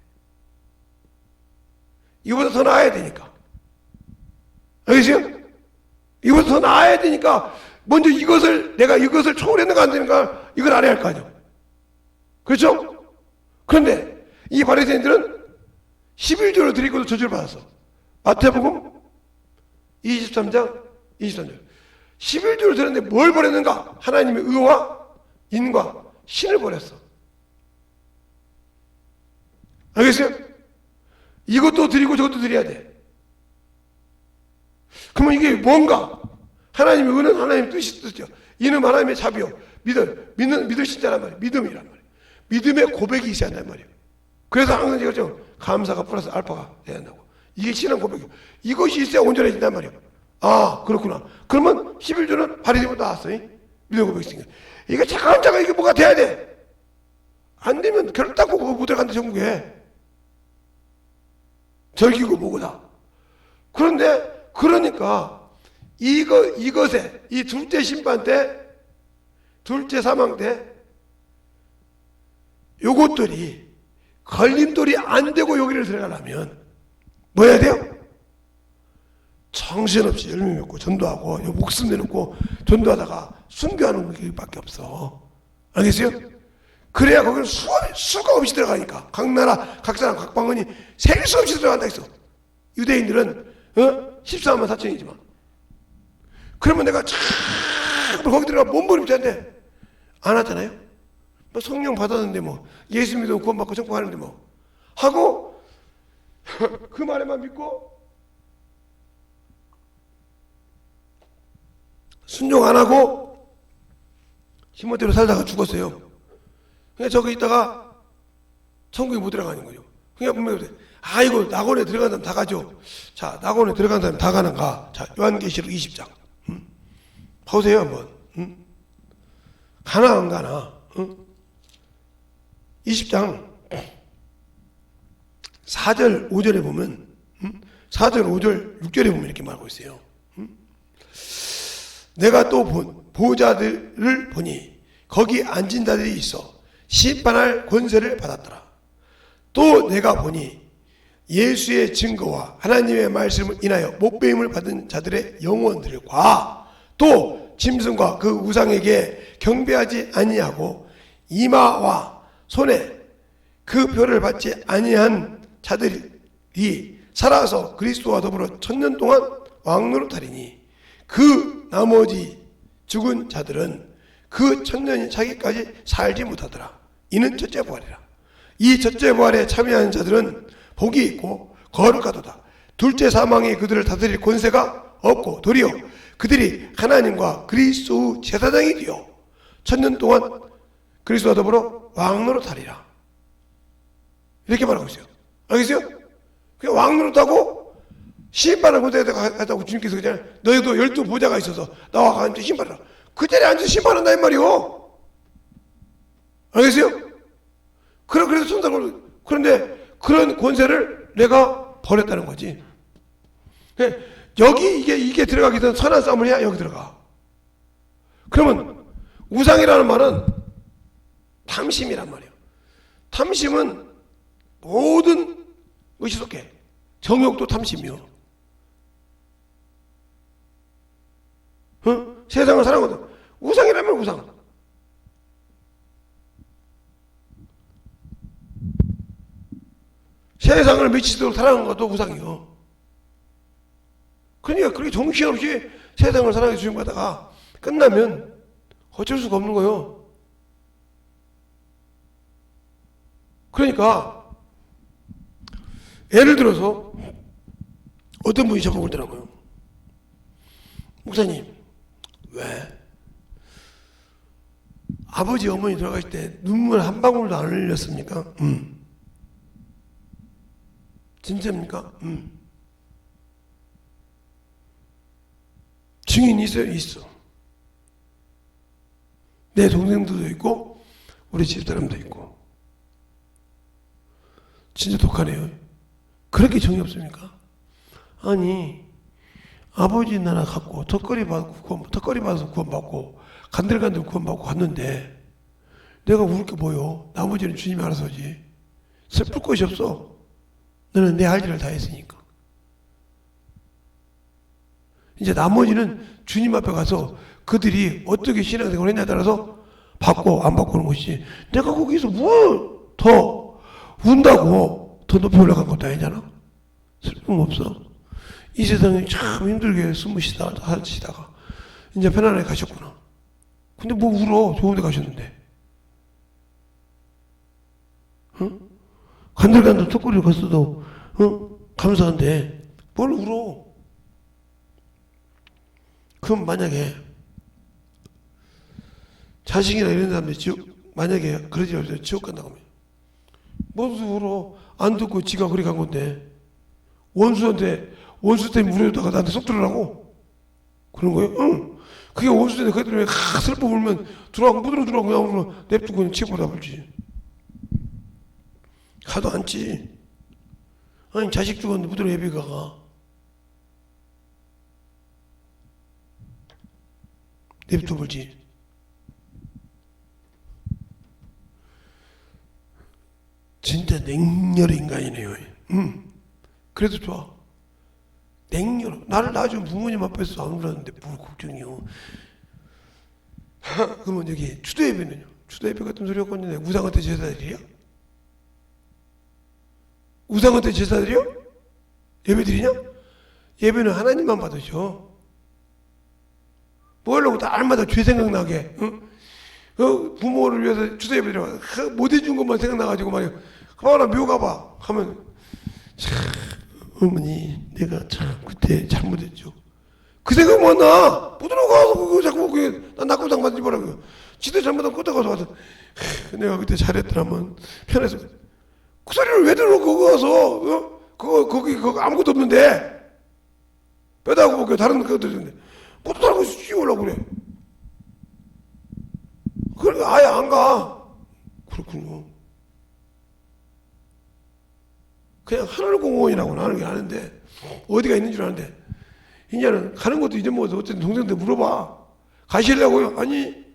[SPEAKER 1] 이보다 더 나아야 되니까. 알겠어요? 이보다 더 나아야 되니까 먼저 내가 이것을 초월했는가 안 되는가 이걸 알아야 할 거 아니에요. 그렇죠? 그런데 이 바리새인들은 11조를 드리고도 저주를 받았어. 마태복음 23장 23절. 11조를 드렸는데 뭘 버렸는가? 하나님의 의와 인과 신을 버렸어. 알겠어요? 이것도 드리고 저것도 드려야 돼. 그러면 이게 뭔가? 하나님의 의는 하나님의 뜻이죠. 이는 하나님의 자비요. 믿을 신자란 말이에요. 믿음이란 말이에요. 믿음의 고백이 있어야 한단 말이에요. 그래서 항상 제가 감사가 플러스 알파가 돼야 한다고. 이게 신앙 고백이에요. 이것이 있어야 온전해진단 말이에요. 아, 그렇구나. 그러면 11조는 바리새인보다 나았어요. 1년 900씩. 이게 잠깐 이게 뭐가 돼야 돼. 안 되면 결혼 닦고 그거 못 들어간다, 전국에. 절기고 뭐고다. 그런데, 그러니까, 이것에, 이 둘째 심판 때, 둘째 사망 때, 요것들이 걸림돌이 안 되고 여기를 들어가려면, 뭐 해야 돼요? 정신없이 열매 맺고 전도하고 목숨 내놓고 전도하다가 순교하는 길밖에 없어. 알겠어요? 그래야 거기는 수가 없이 들어가니까. 각 나라 각 사람 각 방언이 셀 수 없이 들어간다 했어. 유대인들은 14만 4천이지만 그러면 내가 참 거기 들어가 몸부림치는데 안 하잖아요. 뭐 성령 받았는데 뭐 예수 믿으면 구원받고 천국하는데 뭐 하고 그 말에만 믿고 순종 안 하고 힘멋대로 살다가 죽었어요. 그냥 저기 있다가 천국에 못 들어가는 거죠. 그냥 분명히 그래. 아이고 낙원에 들어간 사람 다 가죠. 자, 낙원에 들어간 사람 다 가는가? 자, 요한계시록 20장 보세요 한번. 가나 안 가나? 20장 4절 5절에 보면 4절 5절 6절에 보면 이렇게 말하고 있어요. 내가 또 보호자들을 보니 거기 앉은 자들이 있어 심판할 권세를 받았더라. 또 내가 보니 예수의 증거와 하나님의 말씀을 인하여 목배임을 받은 자들의 영혼들과 또 짐승과 그 우상에게 경배하지 아니하고 이마와 손에 그 표를 받지 아니한 자들이 살아서 그리스도와 더불어 1000년 동안 왕노릇하리니 그 나머지 죽은 자들은 그 1000년이 차기까지 살지 못하더라. 이는 첫째 부활이라. 이 첫째 부활에 참여하는 자들은 복이 있고 거룩하도다. 둘째 사망이 그들을 다스릴 권세가 없고 도리어 그들이 하나님과 그리스도 제사장이 되어 1000년 동안 그리스도와 더불어 왕노릇하리라. 이렇게 말하고 있어요. 알겠어요? 그냥 왕노릇하고 심판을 권세에 갔다고 주님께서 그러잖아요. 너희도 12보좌가 있어서 나와 앉아 심판하라. 그 자리에 앉아서 심판한다 이 말이요. 알겠어요? 그래서 천사를 그런데 그런 권세를 내가 버렸다는 거지. 여기 이게 들어가기 전에 선한 싸움을 해야 여기 들어가. 그러면 우상이라는 말은 탐심이란 말이에요. 탐심은 모든 것이 속해. 정욕도 탐심이요. 세상을 사랑하거든. 우상이라면 우상. 세상을 미치도록 사랑하는 것도 우상이요. 그러니까 그렇게 정신없이 세상을 사랑해 주님받다가 끝나면 어쩔 수가 없는 거예요. 그러니까 예를 들어서 어떤 분이 저보고 그러더라고요. 목사님, 왜? 아버지 어머니 돌아가실 때 눈물 한 방울도 안 흘렸습니까? 진짜입니까? 증인이 있어요? 있어. 내 동생들도 있고 우리 집사람도 있고. 진짜 독하네요. 그렇게 정이 없습니까? 아니 아버지 나라 갖고 턱걸이 받아서 구원받고 간들간들 구원받고 갔는데 내가 울 게 뭐요? 나머지는 주님이 알아서 하지. 슬플 것이 없어. 너는 내 할 일을 다 했으니까. 이제 나머지는 주님 앞에 가서 그들이 어떻게 신앙생활을 했냐에 따라서 받고 안 받고 그런 것이지. 내가 거기서 뭘 더 운다고 더 높이 올라간 것도 아니잖아. 슬픔 없어. 이 세상에 참 힘들게 사시다가 이제 편안하게 가셨구나. 근데 뭐 울어. 좋은 데 가셨는데. 응? 간들간들 턱걸이를 갔어도 감사한데 뭘 울어. 그럼 만약에 자식이나 이런 사람들이 만약에 그러지 말고 지옥 간다고 하면 무슨 울어. 안 듣고 지가 그리 간 건데 원수 때문에 울어다가 나한테 속 들으라고 그런 거예요? 응. 그게 원수인데 그들이 슬퍼 울면 들어가고 못 들어가고 그냥 냅두고 그냥 치고다 불지. 가도 않지. 아니 자식 죽었는데 못 들어 예비가 가. 냅두 불지. 진짜 냉혈 인간이네요. 그래도 좋아. 냉혈. 나를 낳아준 부모님 앞에서 안 울었는데 뭘 걱정이요. 그러면 여기 추도예배는요. 추도예배 같은 소리 갖고 있는데 우상한테 제사드려? 우상한테 제사드려? 예배 드리냐? 예배는 하나님만 받으셔. 뭐 하려고 날마다 죄 생각나게, 응? 부모를 위해서 추도예배 드려. 못 해준 것만 생각나가지고 말이야. 가봐라, 묘 가봐. 하면, 참, 어머니, 내가 참, 그때 잘못했죠. 그 생각만 나! 못 들어가서, 그거 자꾸, 난 낙고장 만들지 말라고요. 지도 잘못하면 끄떡가서 와서, 내가 그때 잘했더라면, 편해서. 그 소리를 왜 들어, 그거 가서, 거기 아무것도 없는데. 빼다고 볼게요. 다른 거 들었는데. 못 들어가고 씌우려고 그래. 그러니까 아예 안 가. 그렇군요. 그냥 하늘공원이라고는 하는 게 아는데, 어디가 있는 줄 아는데, 이제는 가는 것도 잊어먹어서 어쨌든 동생한테 물어봐. 가시려고요? 아니.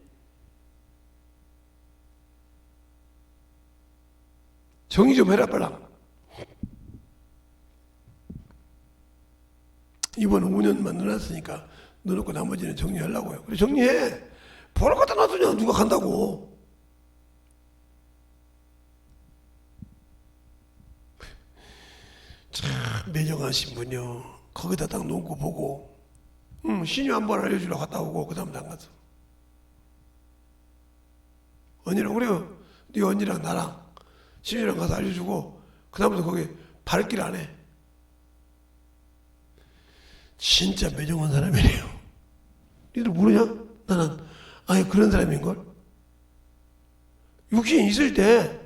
[SPEAKER 1] 정리 좀 해라, 빨라. 이번 5년만 넣어놨으니까 넣어놓고 나머지는 정리하려고요. 그래, 정리해. 보러 갖다 놔두냐, 누가 간다고. 참, 매정하신 분이요. 거기다 딱 놓고 보고, 신유 한번 알려주러 갔다 오고, 그 다음에 안 가서. 언니랑, 그래요. 네 언니랑 나랑, 신유랑 가서 알려주고, 그 다음부터 거기 발길 안 해. 진짜 매정한 사람이래요. 니들 모르냐? 나는, 아니, 그런 사람인걸? 육신 있을 때,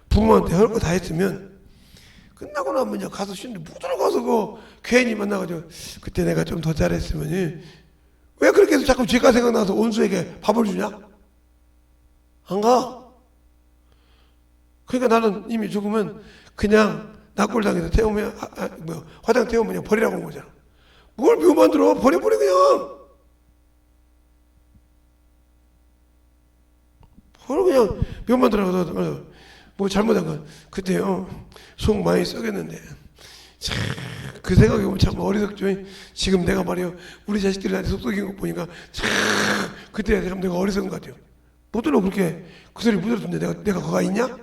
[SPEAKER 1] 부모한테 할 거 다 했으면, 끝나고 나면 가서 쉬는데 못 들어가서 괜히 만나가지고 그때 내가 좀 더 잘했으면 왜 그렇게 해서 자꾸 죄가 생각나서 원수에게 밥을 주냐? 안 가. 그러니까 나는 이미 죽으면 그냥 낙골당에서 태우면 화장 태우면 그냥 버리라고 한 거잖아. 뭘 묘 만들어? 버려버려 그냥. 버려 그냥 묘 만들어서 뭐 잘못한 건 그때요 속 많이 썩였는데 참, 그 생각해 보면 참 어리석죠. 지금 내가 말이요 우리 자식들이 나한테 속 썩인 거 보니까 참 그때 참 내가 어리석은 것 같아요. 못 들어 그렇게 그 소리 못 들었는데 내가 거가 있냐?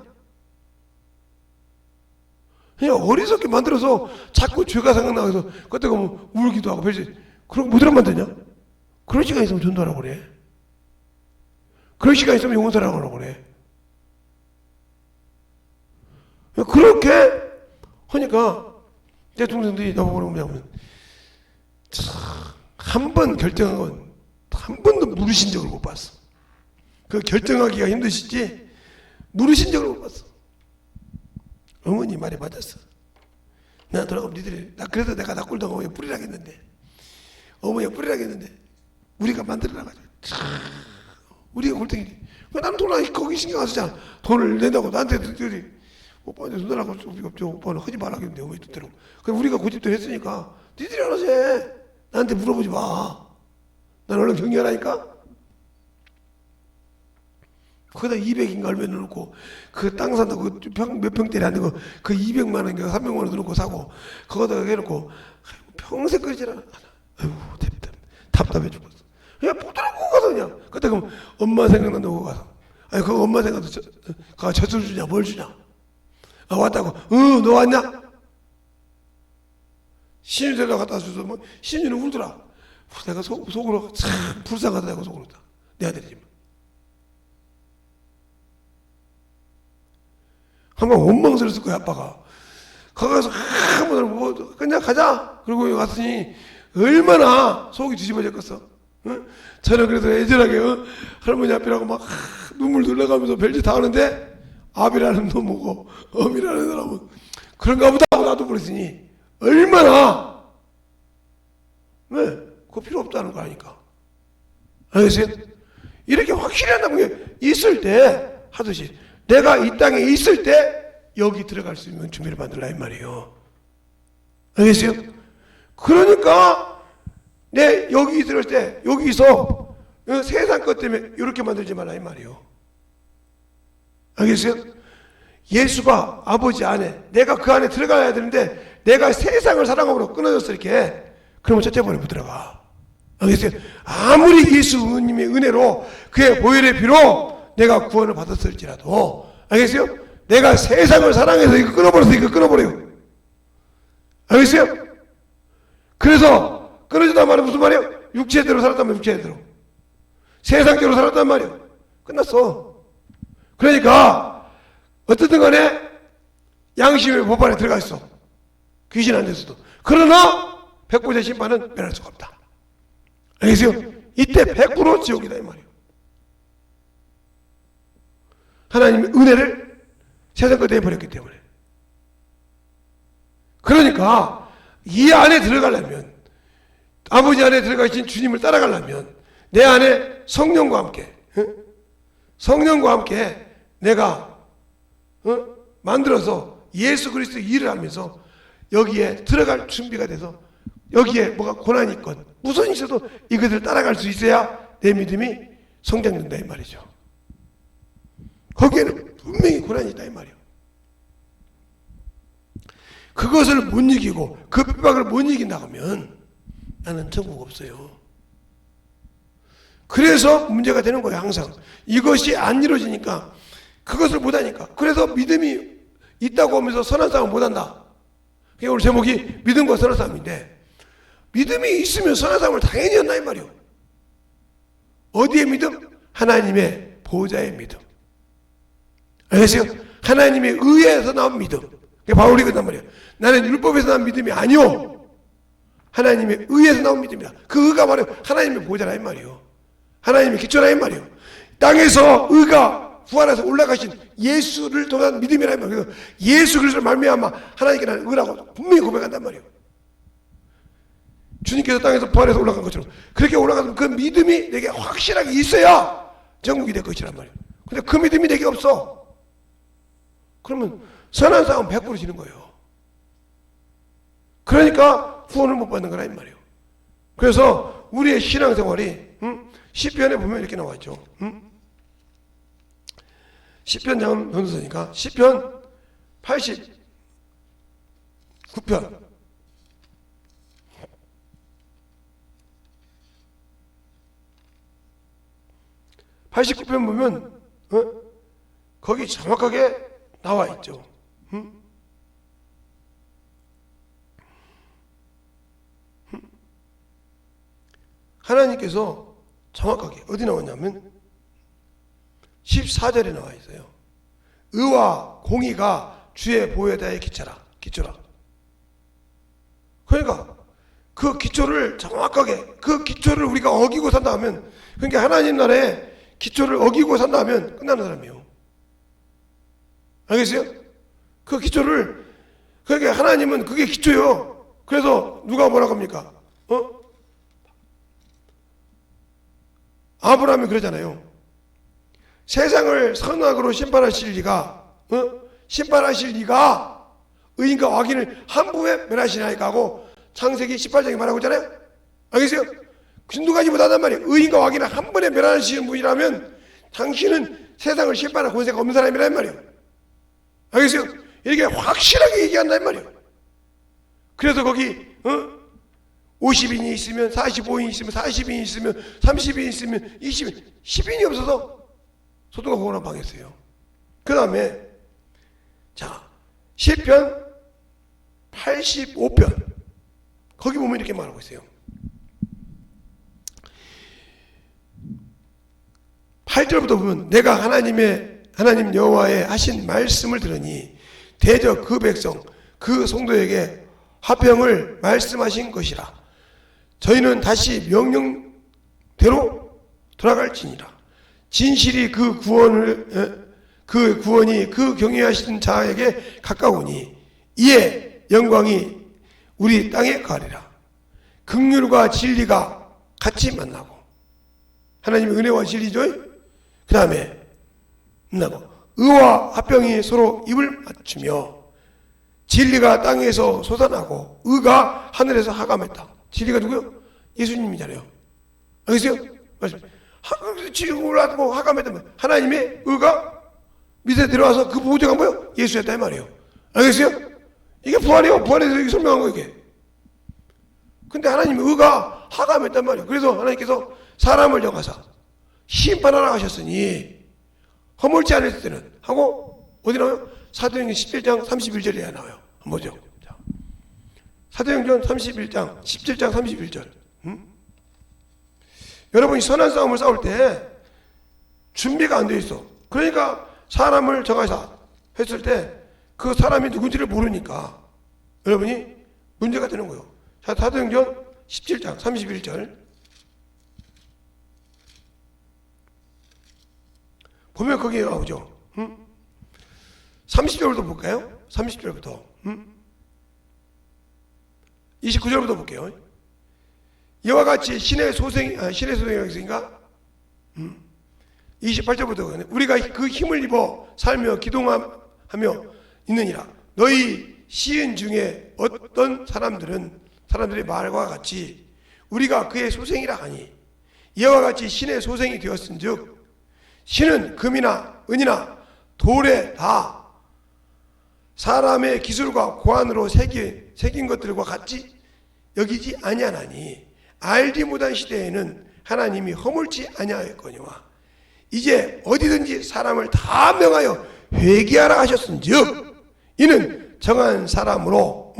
[SPEAKER 1] 그냥 어리석게 만들어서 자꾸 죄가 생각나서 그때 가면 울기도 하고 별지 그런 거 못 들으면 되냐? 그런 시간 있으면 전도하라고 그래. 그런 시간 있으면 용서하라고 그래. 그렇게 하니까 내 동생들이 나보고 뭐냐면 한 번 결정한 건 한 번도 물으신 적을 못 봤어. 그 결정하기가 힘드시지 물으신 적을 못 봤어. 어머니 말이 맞았어. 나 돌아가면 니들이 그래서 내가 낙골당 어머니 뿌리라겠는데 어머니가 뿌리라겠는데 우리가 만들어놔가지고 우리가 골탱이 나는 돈 거기 신경 안 쓰잖아. 돈을 낸다고 나한테 들이 오빠한테 손달라고 우리 없죠. 오빠는 하지 말라겠는데 어머니 뜻대로. 그럼 우리가 고집대로 했으니까 니들이 알아서 해. 나한테 물어보지 마. 난 얼른 경계하라니까. 거기다 200인가 얼마 넣어놓고 그 땅 산다고 몇 평짜리 안 되고 그 200만 원인가 300만 원 넣어놓고 사고 거기다가 해놓고 평생 끓이질 않아. 아이고 답답해 죽었어. 그냥 보더라고 가서 그냥. 그때 그럼 엄마 생각난다고 가서. 아니 그거 엄마 생각도 가 젖을 주냐 뭘 주냐. 아 왔다고. 너 왔냐? 신유 데려다 갖다 줘서 뭐 신유는 울더라. 내가 속으로 참 불쌍하다고 속으로 내 아들이지만. 한번 원망스러웠을 거야 아빠가. 거기서 한번 뭐 그냥 가자. 그리고 왔으니 얼마나 속이 뒤집어졌겠어. 응? 저는 그래서 애절하게 할머니 앞이라고 막 눈물 흘러가면서 별짓 다 하는데 아비라는 놈이고 어미라는 사람은 그런가 보다 하고 나도 그랬으니 얼마나 왜? 그거 필요 없다는 거 아니까. 알겠어요? 이렇게 확실히 한다는 게 있을 때 하듯이 내가 이 땅에 있을 때 여기 들어갈 수 있는 준비를 만들라 이 말이에요. 알겠어요? 그러니까 내 여기 들을 때 여기서 세상 것 때문에 이렇게 만들지 말라 이 말이에요. 알겠어요? 예수가 아버지 안에 내가 그 안에 들어가야 되는데 내가 세상을 사랑함으로 끊어졌어 이렇게. 그러면 첫째 번에 못 들어가. 알겠어요? 아무리 예수님의 은혜로 그의 보혈의 피로 내가 구원을 받았을지라도 알겠어요? 내가 세상을 사랑해서 이거 끊어버려서 이거 끊어버려요. 알겠어요? 그래서 끊어진단 말은 무슨 말이에요? 육체대로 살았단 말이에요. 육체대로. 세상대로 살았단 말이에요. 끝났어. 그러니까 어떻든 간에 양심의 법 안에 들어가 있어. 귀신 안 돼서도. 그러나 백보자 심판은 면할 수가 없다. 알겠어요? 이때 100% 지옥이다 이 말이에요. 하나님의 은혜를 세상 것에 버렸기 때문에. 그러니까 이 안에 들어가려면 아버지 안에 들어가신 주님을 따라가려면 내 안에 성령과 함께 내가 만들어서 예수 그리스도의 일을 하면서 여기에 들어갈 준비가 돼서 여기에 뭐가 고난이 있건 무슨 일이 있어도 이것을 따라갈 수 있어야 내 믿음이 성장된다 이 말이죠. 거기에는 분명히 고난이 있다 이 말이에요. 그것을 못 이기고 그 핍박을 못 이긴다고 하면 나는 천국 없어요. 그래서 문제가 되는 거예요. 항상 이것이 안 이루어지니까 그것을 못하니까. 그래서 믿음이 있다고 하면서 선한 싸움을 못한다. 그게 오늘 제목이 믿음과 선한 싸움인데 믿음이 있으면 선한 싸움을 당연히 한다 이 말이에요. 어디의 믿음? 하나님의 보좌의 믿음. 알겠어요? 하나님의 의에서 나온 믿음. 그게 바울이 그런단 말이에요. 나는 율법에서 나온 믿음이 아니오. 하나님의 의에서 나온 믿음이다. 그 의가 바로 하나님의 보좌라 이 말이에요. 하나님의 기초라 이 말이에요. 땅에서 의가 부활해서 올라가신 예수를 통한 믿음이라 이 말이에요. 그래서 예수 그리스도를 말미암아 하나님께 나는 의라고 분명히 고백한단 말이에요. 주님께서 땅에서 부활해서 올라간 것처럼 그렇게 올라가면 그 믿음이 내게 확실하게 있어야 정국이 될 것이란 말이에요. 근데 그 믿음이 내게 없어. 그러면 선한 싸움 100% 지는 거예요. 그러니까 후원을 못 받는 거라 이 말이에요. 그래서 우리의 신앙생활이 시편에 보면 이렇게 나와 있죠. 시편 장은 변호사니까 시편 89편 89편 보면 거기 정확하게 나와 있죠. 하나님께서 정확하게 어디 나왔냐면 14절에 나와 있어요. 의와 공의가 주의 보혜다의 기초라. 그러니까 그 기초를 정확하게 그 기초를 우리가 어기고 산다 하면 그러니까 하나님 나라에 기초를 어기고 산다 하면 끝나는 사람이에요. 알겠어요? 그 기초를 그러니까 하나님은 그게 기초예요. 그래서 누가 뭐라고 합니까? 아브라함이 그러잖아요. 세상을 선악으로 심판하실 리가 의인과 악인을 한 부에 멸하시나이까 하고 창세기 18장에 말하고 있잖아요. 알겠어요? 그 두 못한단 말이에요. 의인과 악인을 한 번에 멸하시는 분이라면 당신은 세상을 심판할 권세가 없는 사람이란 말이에요. 알겠어요? 이렇게 확실하게 얘기한단 말이에요. 그래서 거기 50인이 있으면 45인이 있으면 40인이 있으면 30인이 있으면 20인 10인이 없어서 소돔과 고모라 망했어요. 그 다음에 자 시편 85편 거기 보면 이렇게 말하고 있어요. 8절부터 보면 내가 하나님 여호와의 하신 말씀을 들으니 대저 그 백성 그 성도에게 화평을 말씀하신 것이라. 저희는 다시 명령대로 돌아갈지니라. 진실이 그 구원이 그 경외하시는 자에게 가까우니 이에 영광이 우리 땅에 가리라. 긍휼과 진리가 같이 만나고 하나님의 은혜와 진리죠. 그 다음에 의와 화평이 서로 입을 맞추며 진리가 땅에서 솟아나고 의가 하늘에서 하감했다. 진리가 누구요? 예수님이잖아요. 알겠어요? 지금 올라가고 하감했다면 하나님의 의가 밑에 들어와서 그 보호자가 뭐요? 예수였다 이 말이에요. 알겠어요? 이게 부활이에요. 부활에서 설명한 거 이게. 근데 하나님의 의가 하감했단 말이에요. 그래서 하나님께서 사람을 정하사 심판하라 하셨으니 허물지 않을 때는 하고 어디 나와요? 사도행전 17장 31절에 나와요. 한번 보죠. 사도행전 31장 17장 31절. 여러분이 선한 싸움을 싸울 때 준비가 안 돼 있어. 그러니까 사람을 정하사 했을 때 그 사람이 누군지를 모르니까 여러분이 문제가 되는 거예요. 자, 사도행전 17장 31절 보면 거기에 나오죠. 30절부터 볼까요? 30절부터 29절부터 볼게요. 이와 같이 신의 소생이 있으니까 28절부터 우리가 그 힘을 입어 살며 기도하며 있느니라. 너희 시인 중에 어떤 사람들의 말과 같이 우리가 그의 소생이라 하니 이와 같이 신의 소생이 되었은즉 신은 금이나 은이나 돌에 다 사람의 기술과 고안으로 새긴 것들과 같이 여기지 아니하나니 알지 못한 시대에는 하나님이 허물지 아니하였거니와 이제 어디든지 사람을 다 명하여 회개하라 하셨은즉 이는 정한 사람으로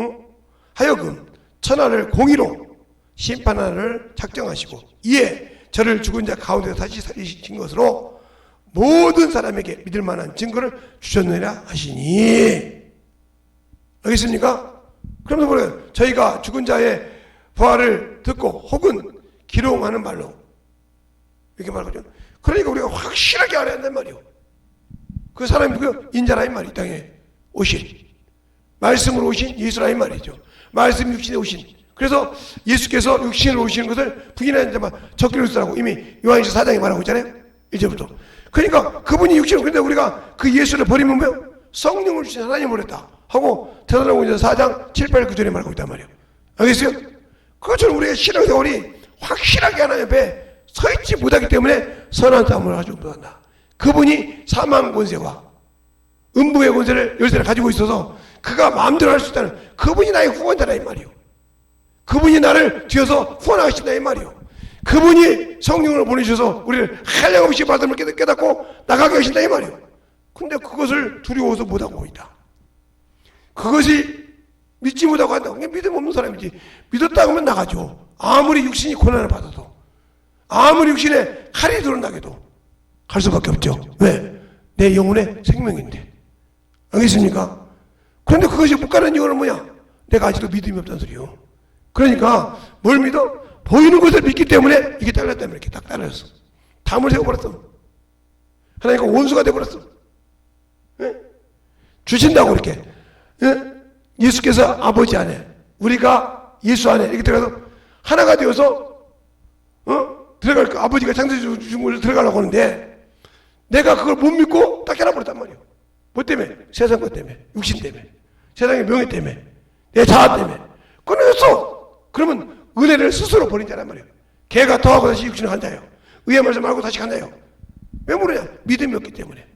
[SPEAKER 1] 하여금 천하를 공의로 심판하를 작정하시고 이에 저를 죽은 자 가운데서 다시 살리신 것으로 모든 사람에게 믿을 만한 증거를 주셨느니라 하시니. 알겠습니까? 그러면서 뭐래요? 저희가 죽은 자의 부활을 듣고 혹은 기롱하는 말로 이렇게 말하거든요. 그러니까 우리가 확실하게 알아야 한단 말이에요. 그 사람이 누구요? 인자라 이 말이 땅에 오신 말씀으로 오신 예수라 이 말이죠. 말씀 육신에 오신. 그래서 예수께서 육신으로 오시는 것을 부인하는 자만 적그리스도라고 이미 요한일서 4장에 말하고 있잖아요. 1절부터. 그러니까 그분이 육신으로. 근데 우리가 그 예수를 버리면 뭐요? 성령을 주신 하나님을 버렸다 하고 데살로니가서 4장 7, 8, 9절에 말하고 있단 말이에요. 알겠어요? 그것처럼 우리의 신앙생활이 확실하게 하나님 앞에 서 있지 못하기 때문에 선한 싸움을 가지고 못한다. 그분이 사망 권세와 음부의 권세를 열쇠를 가지고 있어서 그가 마음대로 할 수 있다는 그분이 나의 후원자라 이 말이요. 그분이 나를 뒤어서 후원하신다 이 말이요. 그분이 성령을 보내주셔서 우리를 한량없이 말씀을 깨닫고 나가게 하신다 이 말이요. 근데 그것을 두려워서 못하고 있다. 그것이 믿지 못하고 한다. 그게 믿음 없는 사람이지. 믿었다 하면 나가죠. 아무리 육신이 고난을 받아도 아무리 육신에 칼이 들어온다고 갈 수밖에 없죠. 왜? 내 영혼의 생명인데. 알겠습니까? 그런데 그것이 못 가는 이유는 뭐냐? 내가 아직도 믿음이 없다는 소리요. 그러니까 뭘 믿어? 보이는 것을 믿기 때문에 이게 잘렸다면 이렇게 딱 잘렸어. 담을 세워버렸어. 하나님과 원수가 돼버렸어. 예? 주신다고 이렇게. 예? 예수께서 아버지 안에 우리가 예수 안에 이렇게 들어가서 하나가 되어서 들어갈 거 아버지가 창조해 주신 곳을 들어가려고 하는데 내가 그걸 못 믿고 딱 깨놔버렸단 말이에요. 뭐 때문에? 세상 것 때문에, 육신 때문에, 세상의 명예 때문에, 내 자아 때문에 끊어졌어. 그러면 은혜를 스스로 버린 자란 말이에요. 개가 더하고 다시 육신을 간다요. 의의 말씀 말고 다시 간다요. 왜 모르냐? 믿음이 없기 때문에.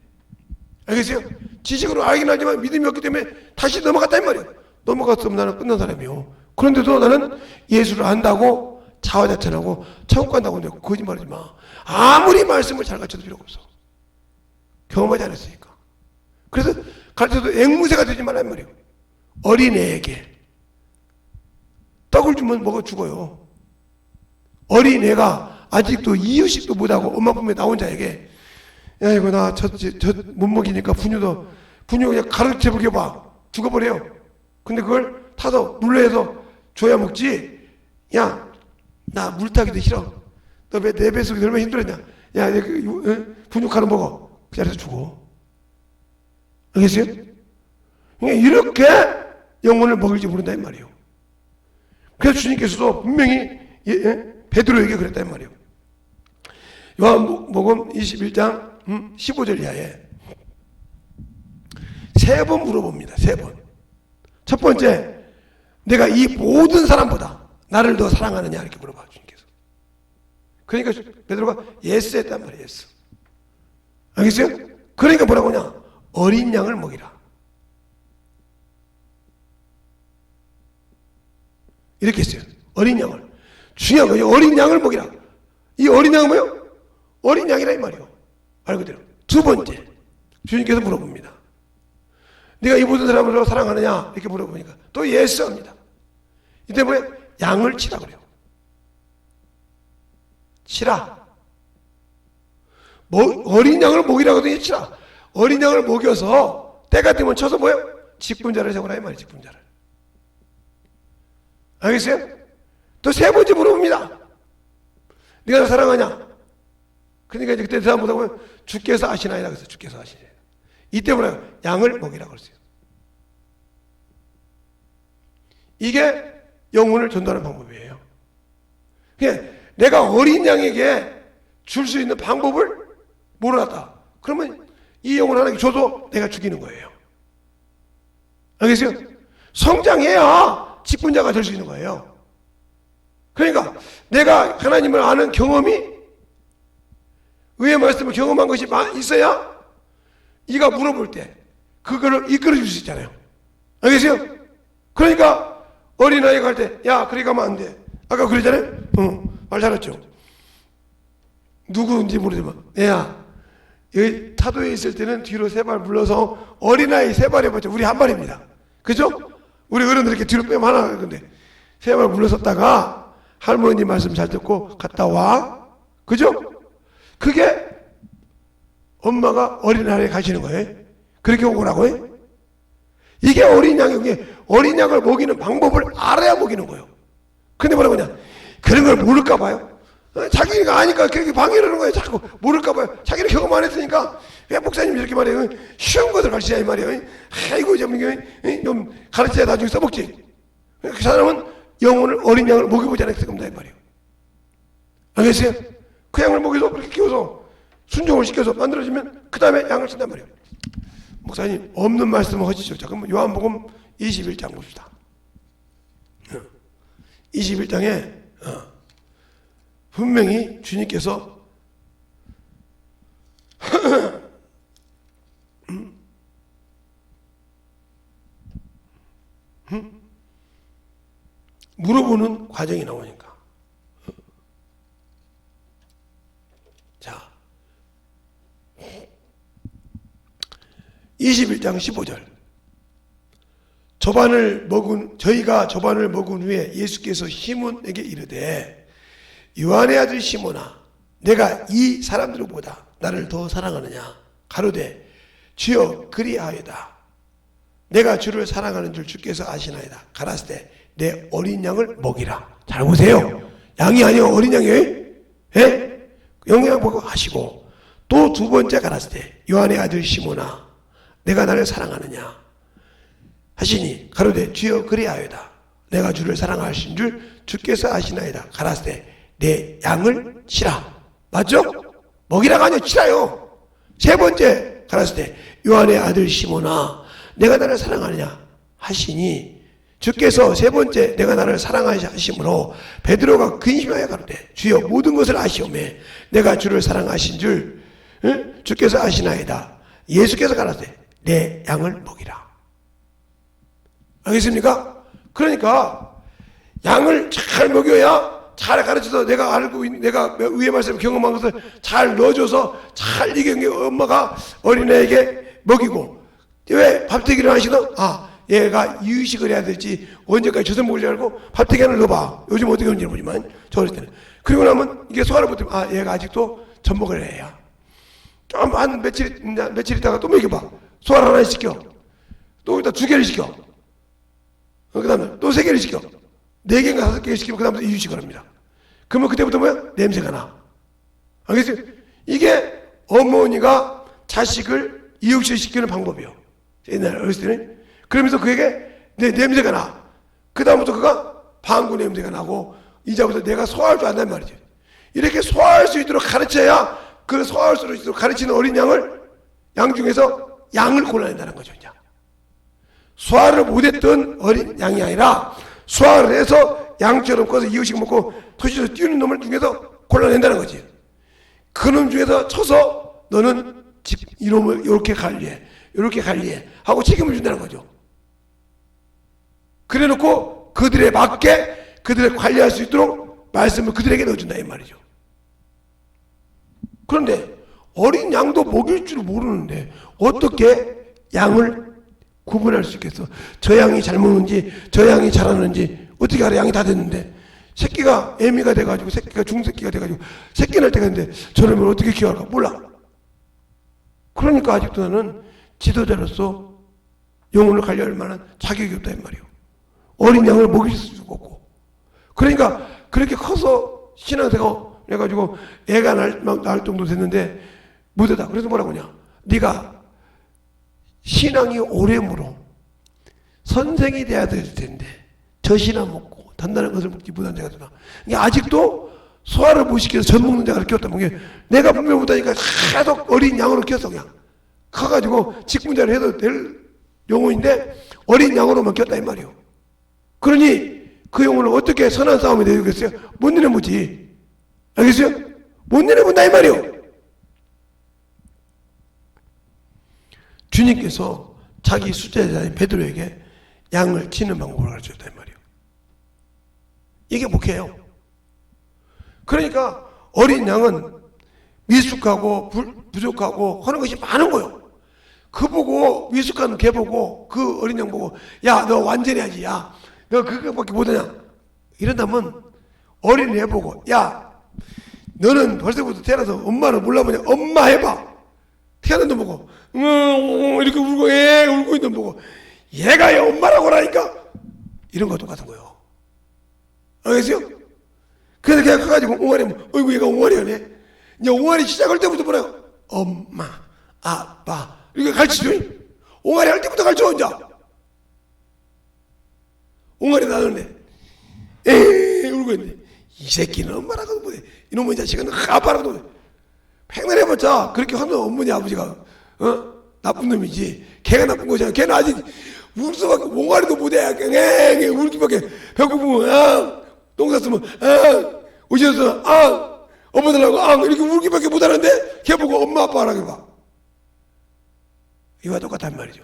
[SPEAKER 1] 알겠어요? 지식으로 알긴 하지만 믿음이 없기 때문에 다시 넘어갔다 이 말이에요. 넘어갔으면 나는 끝난 사람이요. 그런데도 나는 예수를 안다고 자화자찬하고 천국 간다고 하는데 거짓말하지 마. 아무리 말씀을 잘 가르쳐도 필요가 없어. 경험하지 않았으니까. 그래서 가르쳐도 앵무새가 되지 말란 말이에요. 어린애에게 떡을 주면 먹어 죽어요. 어린애가 아직도 이유식도 못하고 엄마 품에 나온 자에게 야 이거 나 못 먹이니까 분유 그냥 가르쳐 보겨봐. 죽어버려요. 근데 그걸 타서 물레에서 줘야 먹지. 야 나 물타기도 싫어. 너 왜 내 뱃속이 얼마나 힘들었냐. 야 분유 가루 먹어. 그 자리에서 죽어. 알겠어요? 이렇게 영혼을 먹일지 모른다 이 말이에요. 그래서 주님께서도 분명히 베드로에게 그랬단 말이에요. 요한복음 21장 15절 이하에 세 번 물어봅니다. 세 번. 첫 번째, 내가 이 모든 사람보다 나를 더 사랑하느냐 이렇게 물어봐 주님께서. 그러니까 베드로가 예스 했단 말이에요. 예스. 알겠어요? 그러니까 뭐라고 하냐? 어린 양을 먹이라. 이렇게 했어요. 어린 양을. 중요한 거예요. 어린 양을 먹이라. 이 어린 양은 뭐예요? 어린 양이라 이 말이에요. 말 그대로. 두 번째, 주님께서 물어봅니다. 네가 이 모든 사람을 사랑하느냐? 이렇게 물어보니까 또 예스 합니다. 이때 뭐예요? 양을 치라 그래요. 치라. 어린 양을 먹이라고 하더니 치라. 어린 양을 먹여서 때가 되면 쳐서 뭐예요? 직분자를 세우라 이 말이에요. 직분자를. 알겠어요? 또 세 번째 물어봅니다. 네가 나 사랑하냐? 그러니까 이제 그때 대답 못하고 주께서 아시나이다 그랬어요. 주께서 아시나이다. 이때 뭐라고? 양을 먹이라고 그랬어요. 이게 영혼을 전도하는 방법이에요. 그러니까 내가 어린 양에게 줄 수 있는 방법을 몰랐다. 그러면 이 영혼 하나님께 줘도 내가 죽이는 거예요. 알겠어요? 성장해야 직분자가 될 수 있는 거예요. 그러니까 내가 하나님을 아는 경험이 의의 말씀을 경험한 것이 있어야 이가 물어볼 때 그거를 이끌어 줄 수 있잖아요. 알겠어요? 그러니까 어린아이가 할 때 야 그리 가면 안 돼. 아까 그러잖아요. 말 잘했죠. 누구인지 모르지만 야 여기 타도에 있을 때는 뒤로 세 발 물러서 어린아이 세 발 해봤죠. 우리 한 발입니다. 그죠? 우리 어른들 이렇게 뒤로 빼면 하나 근데 세 발 물러섰다가 할머니 말씀 잘 듣고 갔다 와. 그죠? 그게 엄마가 어린아이에 가시는 거예요. 그렇게 오라고요? 이게 어린 양이 어린 양을 먹이는 방법을 알아야 먹이는 거예요. 근데 뭐라고 하냐? 그런 걸 모를까 봐요. 자기가 아니까 그렇게 방해를 하는 거예요. 자꾸 모를까 봐요. 자기는 경험 안 했으니까 왜 목사님이 이렇게 말해요? 쉬운 것을 가르치자 이 말이에요. 아이고 좀 가르쳐야 나중에 써먹지. 그 사람은 영혼을 어린 양을 먹여보지 않았을 겁니다 이 말이에요. 알겠어요? 그 양을 먹여서 그렇게 키워서 순종을 시켜서 만들어지면 그 다음에 양을 쓴단 말이에요. 목사님 없는 말씀을 하시죠. 자 그럼 요한복음 21장 봅시다. 21장에 분명히 주님께서 물어보는 과정이 나오니까 자 21장 15절 저희가 저반을 먹은 후에 예수께서 시몬에게 이르되 요한의 아들 시몬아 내가 이 사람들보다 나를 더 사랑하느냐 가로되 주여 그리하여다 내가 주를 사랑하는 줄 주께서 아시나이다 가라스 때 내 어린 양을 먹이라. 잘 보세요. 양이 아니요 어린 양이에요. 예? 영양 보고 하시고 또 두 번째 가라스 때 요한의 아들 시몬아 내가 나를 사랑하느냐 하시니 가로되 주여 그리하여다 내가 주를 사랑하신 줄 주께서 아시나이다 가라스 때 내 양을 치라. 맞죠? 먹이라가 아니요 치라요. 세 번째 가라스 때 요한의 아들 시몬아 내가 나를 사랑하느냐 하시니 주께서 세 번째 내가 나를 사랑하심으로 베드로가 근심하여 가로되 주여 모든 것을 아시오매 내가 주를 사랑하신 줄 주께서 아시나이다. 예수께서 가라사대 내 양을 먹이라. 알겠습니까? 그러니까 양을 잘 먹여야 잘 가르쳐서 내가 알고 있는 내가 위의 말씀 경험한 것을 잘 넣어줘서 잘 이게 엄마가 어린애에게 먹이고 왜 밥대기를 하시나? 얘가 이유식을 해야 될지 언제까지 젖어 먹을 줄 알고 밥대기 하나 넣어봐. 요즘 어떻게 하는지 모르지만 저 어릴 때는 그리고 나면 이게 소화를 못하면 얘가 아직도 젖먹을 해야 좀 한 며칠 있다가 또 먹여봐. 소화를 하나 시켜 또 일단 2개를 시켜 그 다음에 또 3개를 시켜 4개인가 5개를 시키면 그 다음부터 이유식을 합니다. 그러면 그때부터 뭐야? 냄새가 나. 알겠어요? 이게 어머니가 자식을 이유식 시키는 방법이에요. 옛날 어렸을 때는 그러면서 그에게 냄새가 나. 그 다음부터 그가 방구 냄새가 나고 이제부터 내가 소화할 줄 안단 말이지. 이렇게 소화할 수 있도록 가르쳐야 그 소화할 수 있도록 가르치는 어린 양을 양 중에서 양을 골라낸다는 거죠. 이제. 소화를 못했던 어린 양이 아니라 소화를 해서 양처럼 커서 이유식 먹고 도시에서 뛰는 놈을 중에서 골라낸다는 거지. 그놈 중에서 쳐서 너는 이놈을 이렇게 관리해, 이렇게 관리해 하고 책임을 준다는 거죠. 그래놓고 그들에 맞게 그들을 관리할 수 있도록 말씀을 그들에게 넣어준다 이 말이죠. 그런데 어린 양도 먹일 줄 모르는데 어떻게 양을 구분할 수 있겠어? 저 양이 잘 먹는지 저 양이 잘하는지 어떻게 알아? 양이 다 됐는데 새끼가 애미가 돼가지고 새끼가 중새끼가 돼가지고 새끼 날 때가 있는데 저놈을 어떻게 키워할까? 몰라. 그러니까 아직도 나는 지도자로서 영혼을 관리할 만한 자격이 없다 이 말이에요. 어린 양을 먹일 수가 없고. 그러니까 그렇게 커서 신앙생활 해가지고 애가 낳을 정도 됐는데 못하다. 그래서 뭐라고 하냐? 네가 신앙이 오래므로 선생이 돼야 될 텐데 젖이나 먹고 단단한 것을 먹지 못한 자가 되나. 아직도 소화를 못 시켜서 젖 먹는 자가 키웠다는 게 내가 분명 못하니까 계속 어린 양으로 키웠어. 그냥 커가지고 직분자를 해도 될 영혼인데 어린 양으로만 키웠다 이 말이에요. 그러니 그 영혼을 어떻게 선한 싸움에 내주겠어요? 못 내려보지. 알겠어요? 못 내려본다 이 말이에요. 주님께서 자기 수제자인 베드로에게 양을 치는 방법을 가르쳤다 이 말이에요. 이게 목회예요. 그러니까 어린 양은 미숙하고 부족하고 하는 것이 많은 거예요. 그 보고 미숙한 개 보고 그 어린 양 보고 야 너 완전히 하지 야 너 그거밖에 못하냐 이런다면 어린 애 보고 야 너는 벌써부터 태어나서 엄마를 몰라보냐 엄마 해봐. 태어난 놈 보고 이렇게 울고 울고 있는 놈 보고 얘가 얘 엄마라고 하라니까 이런 거 똑같은 거예요. 알겠어요? 그래서 걔가 커가지고 옹알이 어이구 얘가 옹알이 하네. 이제 옹알이 시작할 때부터 뭐래요? 엄마 아빠 이렇게 가르치죠. 옹알이 할 때부터 가르쳐 혼자. 옹알이 나는데 울고 있는데 이 새끼는 엄마라고도 못해. 이놈의 자식은 아빠라고도 못해. 팽날 해봤자 그렇게 하면 어머니 아버지가 나쁜 놈이지. 걔가 나쁜 거잖아. 걔는 아직 울 수밖에 옹알이도 못해. 그냥 울 수밖에. 배고프면 똥 쌌으면 오셔서 업어달라고 이렇게 울기밖에 못하는데 걔 보고 엄마 아빠 하라고 봐. 이와 똑같단 말이죠.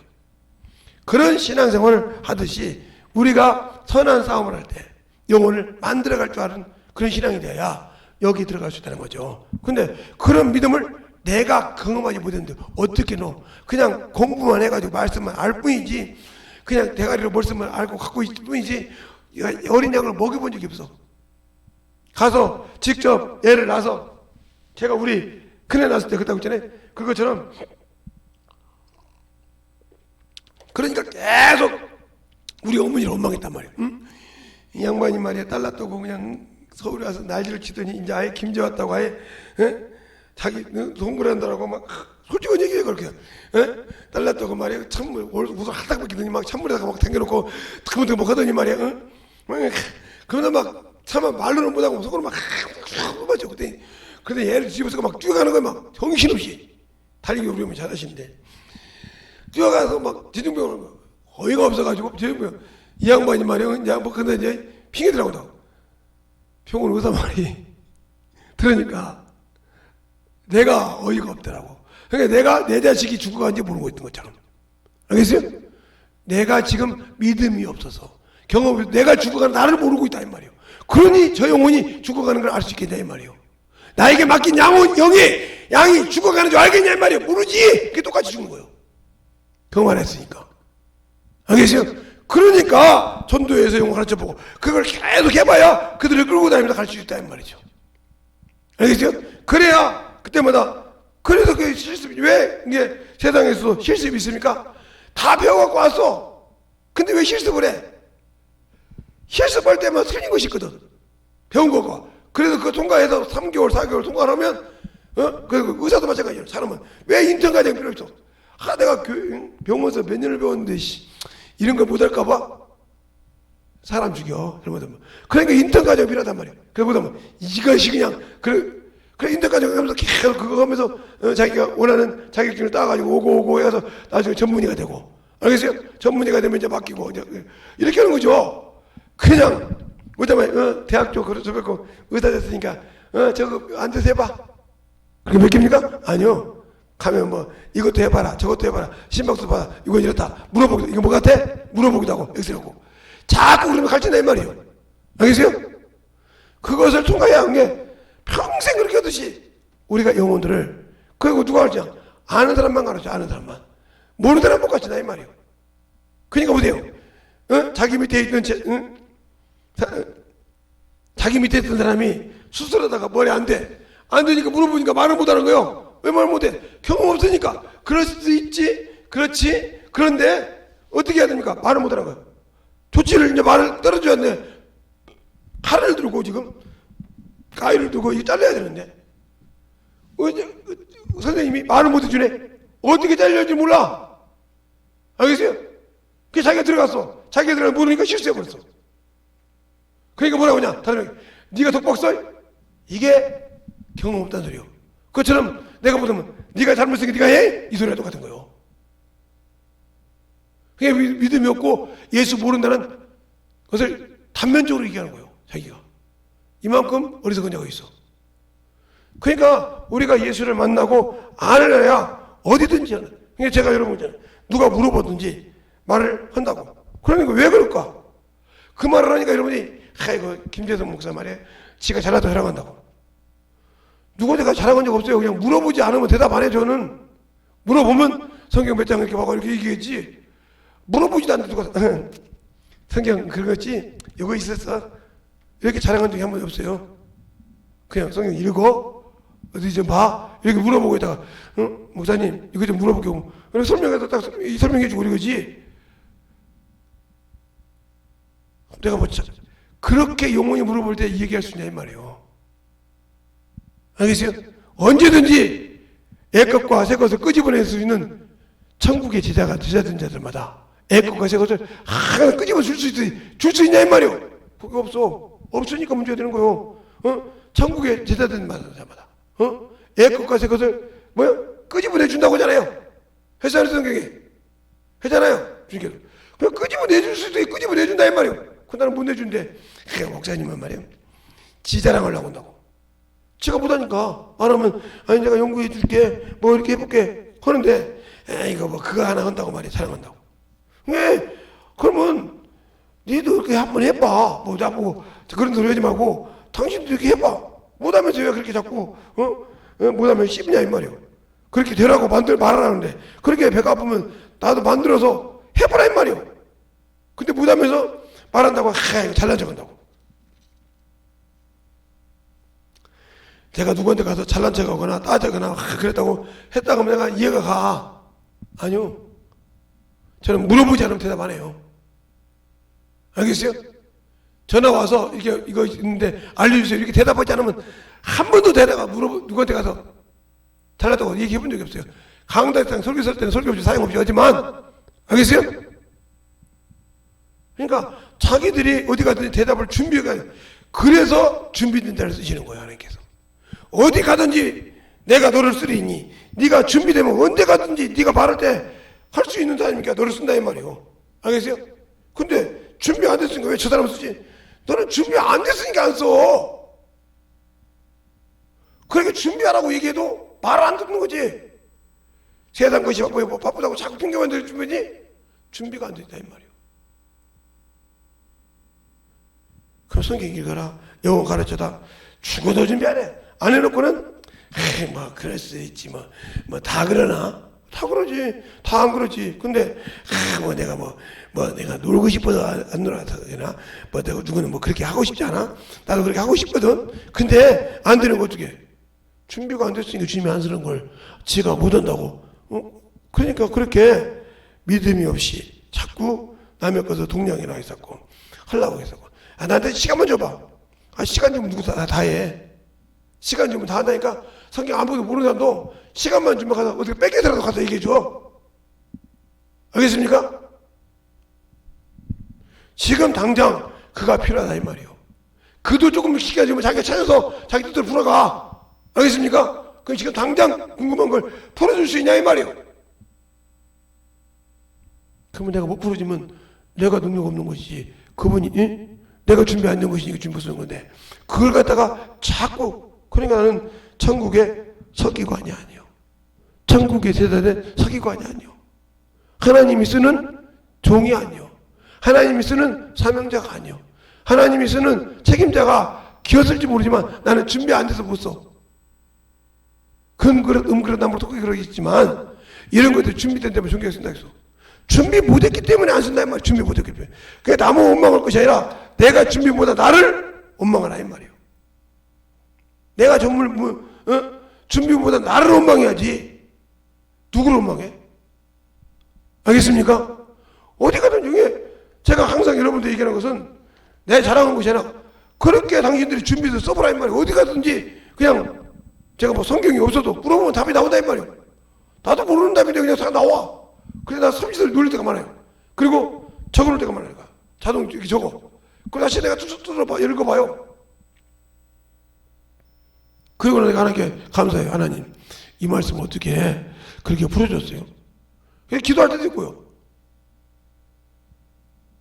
[SPEAKER 1] 그런 신앙생활을 하듯이 우리가 선한 싸움을 할 때 영혼을 만들어갈 줄 아는 그런 신앙이 돼야 여기 들어갈 수 있다는 거죠. 근데 그런 믿음을 내가 경험하지 못했는데 어떻게 너 그냥 공부만 해가지고 말씀만 알 뿐이지 그냥 대가리로 말씀을 알고 갖고 있을 뿐이지 어린 양을 먹여본 적이 없어. 가서 직접 애를 낳아서 제가 우리 큰애 낳았을 때 그랬다고 했잖아요. 그것처럼 그러니까 계속 우리 어머니를 원망했단 말이에요. 응? 이 양반이 말이야 딸 낳다고 그냥 서울에 와서 날지를 치더니 이제 아예 김제 왔다고 아예 자기 동굴 한다라고 막 솔직한 얘기해 그렇게 딸 낳다고 말이야 찬물 무슨 하다가 벗기더니 막 찬물에다가 막 당겨놓고 득문득문 하더니 말이야 그러다 막 차마 말로는 못하고 속으로 막 맞죠. 그때 얘를 집에서 막 뛰어가는 거야 막 정신없이 달리기 우리 어머니 잘하시는데 뛰어가서 막 지중병을 어이가 없어가지고 이 양반이 말이야 이제 근데 이제 핑계대라고 병원 의사 말이 들으니까 내가 어이가 없더라고. 그러니까 내가 내 자식이 죽어간지 모르고 있던 것처럼. 알겠어요? 내가 지금 믿음이 없어서 경험이 내가 죽어가는 나를 모르고 있다 이 말이에요. 그러니 저 영혼이 죽어가는 걸 알 수 있겠냐 이 말이에요. 나에게 맡긴 양이 죽어가는 줄 알겠냐 이 말이에요. 모르지. 그게 똑같이 죽는 거예요. 경험 안 했으니까. 알겠어요? 그러니까 전도에서 영어 가르쳐보고 그걸 계속 해봐야 그들을 끌고 다니면서 가르칠 수 있다 이 말이죠. 알겠어요? 그래야 그때마다 그래서 그 실습이 왜 이게 세상에서 실습이 있습니까? 다 배워갖고 왔어. 근데 왜 실습을 해? 실습할 때만 틀린 것이 있거든. 배운 거가. 그래서 그거 통과해서 3개월 4개월 통과하면 그 의사도 마찬가지예요. 사람은 왜 인턴 과정 필요 없어? 내가 병원에서 몇 년을 배웠는데 이런 거 못할까 봐? 사람 죽여. 그러니까 인턴 과정이 필요하단 말이에요. 그러다 이것이 그냥 그래 인턴 과정 하면서 계속 그거 하면서 자기가 원하는 자격증을 따가지고 오고 해서 나중에 전문의가 되고, 알겠어요? 전문의가 되면 이제 맡기고 이렇게 하는 거죠. 그냥 그다음에 대학교 졸업했고 의사 됐으니까 저거 앉아서 해봐. 그게 몇 개입니까? 아니요. 가면 뭐 이것도 해봐라 저것도 해봐라 심박수 봐라 이건 이렇다 물어보기도 이거 뭐 같아? 물어보기도 하고 엑스레이하고 자꾸 그러면 갈증나 이 말이에요. 알겠어요? 그것을 통과해야 한 게 평생 그렇게 하듯이 우리가 영혼들을 그리고 누가 할지 아는 사람만 가르쳐. 아는 사람만. 모르는 사람 못 가르친다 이 말이에요. 그러니까 보세요. 자기 밑에 있던 자기 밑에 있던 사람이 수술하다가 머리 안 되니까 물어보니까 말을 못하는 거예요. 왜 말 못해? 경험 없으니까. 그럴 수도 있지. 그렇지. 그런데 어떻게 해야 됩니까? 말을 못하는 거예요. 조치를 이제 말을 떨어줘야 돼. 칼을 들고 지금 가위를 들고 이거 잘라야 되는데 선생님이 말을 못 해주네. 어떻게 잘려야지 몰라. 알겠어요? 그게 자기가 들어갔어. 자기가 들어가서 모르니까 실수해버렸어. 그러니까 뭐라고 하냐? 다들 네가 독박사? 이게 경험 없다는 소리요. 그것처럼 내가 보면 네가 잘못했으니까 네가 해? 이 소리가 똑같은 거예요. 그게 믿음이 없고 예수 모른다는 것을 단면적으로 얘기하는 거예요. 자기가 이만큼 어리석은 자가 있어. 그러니까 우리가 예수를 만나고 알아야 어디든지 하는. 그러니까 제가 여러분 있잖아요. 누가 물어보든지 말을 한다고. 그러니까 왜 그럴까? 그 말을 하니까 여러분이 아이고 김재성 목사 말이야. 지가 잘나도 자랑한다고. 누구한테 자랑한 적 없어요. 그냥 물어보지 않으면 대답 안 해. 저는 물어보면 성경 몇 장 이렇게 봐봐 이렇게 얘기했지. 물어보지도 않는데 누가 성경 긁었지? 이거 있었어? 이렇게 자랑한 적이 한 번도 없어요. 그냥 성경 읽어? 어디 좀 봐? 이렇게 물어보고 있다가 목사님 이거 좀 물어볼게요. 그래서 설명해서 딱 설명해주고 이러지. 내가 뭐 그렇게 영혼이 물어볼 때 얘기할 수 있냐 이 말이에요. 알겠어요? 언제든지 애것과 새것을 끄집어낼 수 있는 천국의 제자된 자들마다 애것과 새것을 하나 끄집어 줄 수 있냐 이 말이에요. 그게 없으니까 문제가 되는 거예요. 천국의 제자된 자마다 애것과 새것을 끄집어내 준다고 하잖아요. 했잖아요 성경에. 했잖아요 주님께서. 그냥 끄집어내 줄 수도 있고 끄집어내 준다 이 말이에요. 그 나는 못 내준대. 그냥 목사님은 말이에요. 지 자랑하려고 한다고. 지가 못하니까 안 하면 아니 내가 연구해 줄게 뭐 이렇게 해볼게 하는데 이거 뭐 그거 하나 한다고 말이야. 자랑한다고. 왜? 그러면 니도 이렇게 한번 해봐. 뭐 자꾸 그런 소리 하지 말고 당신도 이렇게 해봐. 못하면서 왜 그렇게 자꾸 못하면 씹냐 이 말이에요. 그렇게 되라고 말하라는데 그렇게 배가 아프면 나도 만들어서 해보라 이 말이에요. 근데 못하면서 말한다고 잘난 척한다고. 내가 누구한테 가서 잘난 척하거나 따지거나 그랬다고 했다고 하면 내가 이해가 가. 아니요. 저는 물어보지 않으면 대답 안 해요. 알겠어요? 전화 와서 이거 있는데 알려주세요. 이렇게 대답하지 않으면 한 번도 누구한테 가서 잘났다고 얘기해 본 적이 없어요. 강당에 설교 쓸 때는 설교 없이 사용 없이 하지만 알겠어요? 그러니까 자기들이 어디 가든지 대답을 준비해가요. 그래서 준비된 자를 쓰시는 거예요. 하나님께서. 어디 가든지 내가 너를 쓰리니 네가 준비되면 언제 가든지 네가 말할 때 할 수 있는 사람이니까 너를 쓴다 이 말이에요. 알겠어요? 근데 준비 안 됐으니까 왜 저 사람 쓰지? 너는 준비 안 됐으니까 안 써. 그렇게 준비하라고 얘기해도 말을 안 듣는 거지. 세상 것이 바쁘다고 자꾸 핑계만 대주면이 준비가 안 됐다 이 말이에요. 그럼 성경 읽어라. 영어 가르쳐다. 죽어도 준비 안 해. 안 해놓고는 뭐 그럴 수 있지 뭐 다 그러나? 다 그러지. 다 안 그러지. 근데 내가 내가 놀고 싶어서 안 놀아서 되나? 내가 누구는 그렇게 하고 싶지 않아? 나도 그렇게 하고 싶거든. 근데 안 되는 거 어떻게? 준비가 안 됐으니까 주님이 안 쓰는 걸 지가 못 한다고. 그러니까 그렇게 믿음이 없이 자꾸 남의 것을 동냥이나 했었고 하려고 했었고. 나한테 시간만 줘봐. 시간 주면 누구 다 해. 시간 주면 다 한다니까. 성경 아무도 모르는 사람도 시간만 주면 가서 어떻게 뺏겨서라도 가서 얘기해줘. 알겠습니까? 지금 당장 그가 필요하다 이 말이에요. 그도 조금 시켜주면 자기가 찾아서 자기 뜻대로 풀어가. 알겠습니까? 그럼 지금 당장 궁금한 걸 풀어줄 수 있냐 이 말이에요. 그러면 내가 못 풀어주면 내가 능력 없는 것이지 그분이 내가 준비 안 된 것이니까 준비 쓰는 건데 그걸 갖다가 자꾸 그러니까 나는 천국의 서기관이 아니요. 천국의 제자된 서기관이 아니요. 하나님이 쓰는 종이 아니요. 하나님이 쓰는 사명자가 아니요. 하나님이 쓰는 책임자가 기었을지 모르지만 나는 준비 안 돼서 못 써. 금그릇, 음그릇, 나무로 토끼 그러겠지만 이런 것들 준비된 데만 종교가 쓴다 했어. 준비 못했기 때문에 안 쓴다 이 말이야. 준비 못했기 때문에. 그게 나무 원망할 것이 아니라 내가 준비보다 나를 원망하라 이 말이에요. 내가 정말 준비보다 나를 원망해야지. 누구를 원망해? 알겠습니까? 어디 가든 중에 제가 항상 여러분들 얘기하는 것은 내 자랑한 것이 아니라 그렇게 당신들이 준비해서 써보라 이 말이에요. 어디 가든지 그냥 제가 뭐 성경이 없어도 물어보면 답이 나온다 이 말이에요. 나도 모르는 답인데 그냥 다 나와. 그래서 나 삼시세를 놀릴 때가 많아요. 그리고 적어놓을 때가 많아요. 자동 이렇게 적어. 그리고 다시 내가 뜯어봐, 읽어봐요. 그리고 내가 하나님께 감사해요. 하나님, 이 말씀 어떻게 그렇게 풀어줬어요? 기도할 때도 있고요.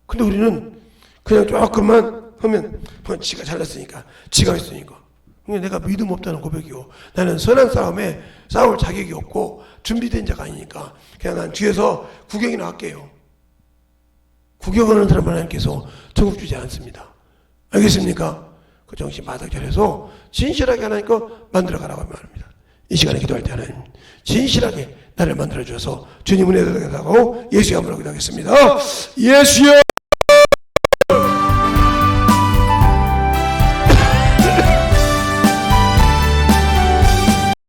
[SPEAKER 1] 근데 우리는 그냥 조금만 하면 지가 잘났으니까, 지가 했으니까. 내가 믿음 없다는 고백이요. 나는 선한 싸움에 싸울 자격이 없고 준비된 자가 아니니까 그냥 난 뒤에서 구경이나 할게요. 구경하는 사람 하나님께서 천국 주지 않습니다. 알겠습니까? 그 정신 바닥 차려서 진실하게 하나님 거 만들어가라고 말합니다. 이 시간에 기도할 때 하나님 진실하게 나를 만들어주셔서 주님 은혜 드리겠다고 예수의 이름으로 기도하겠습니다. 예수여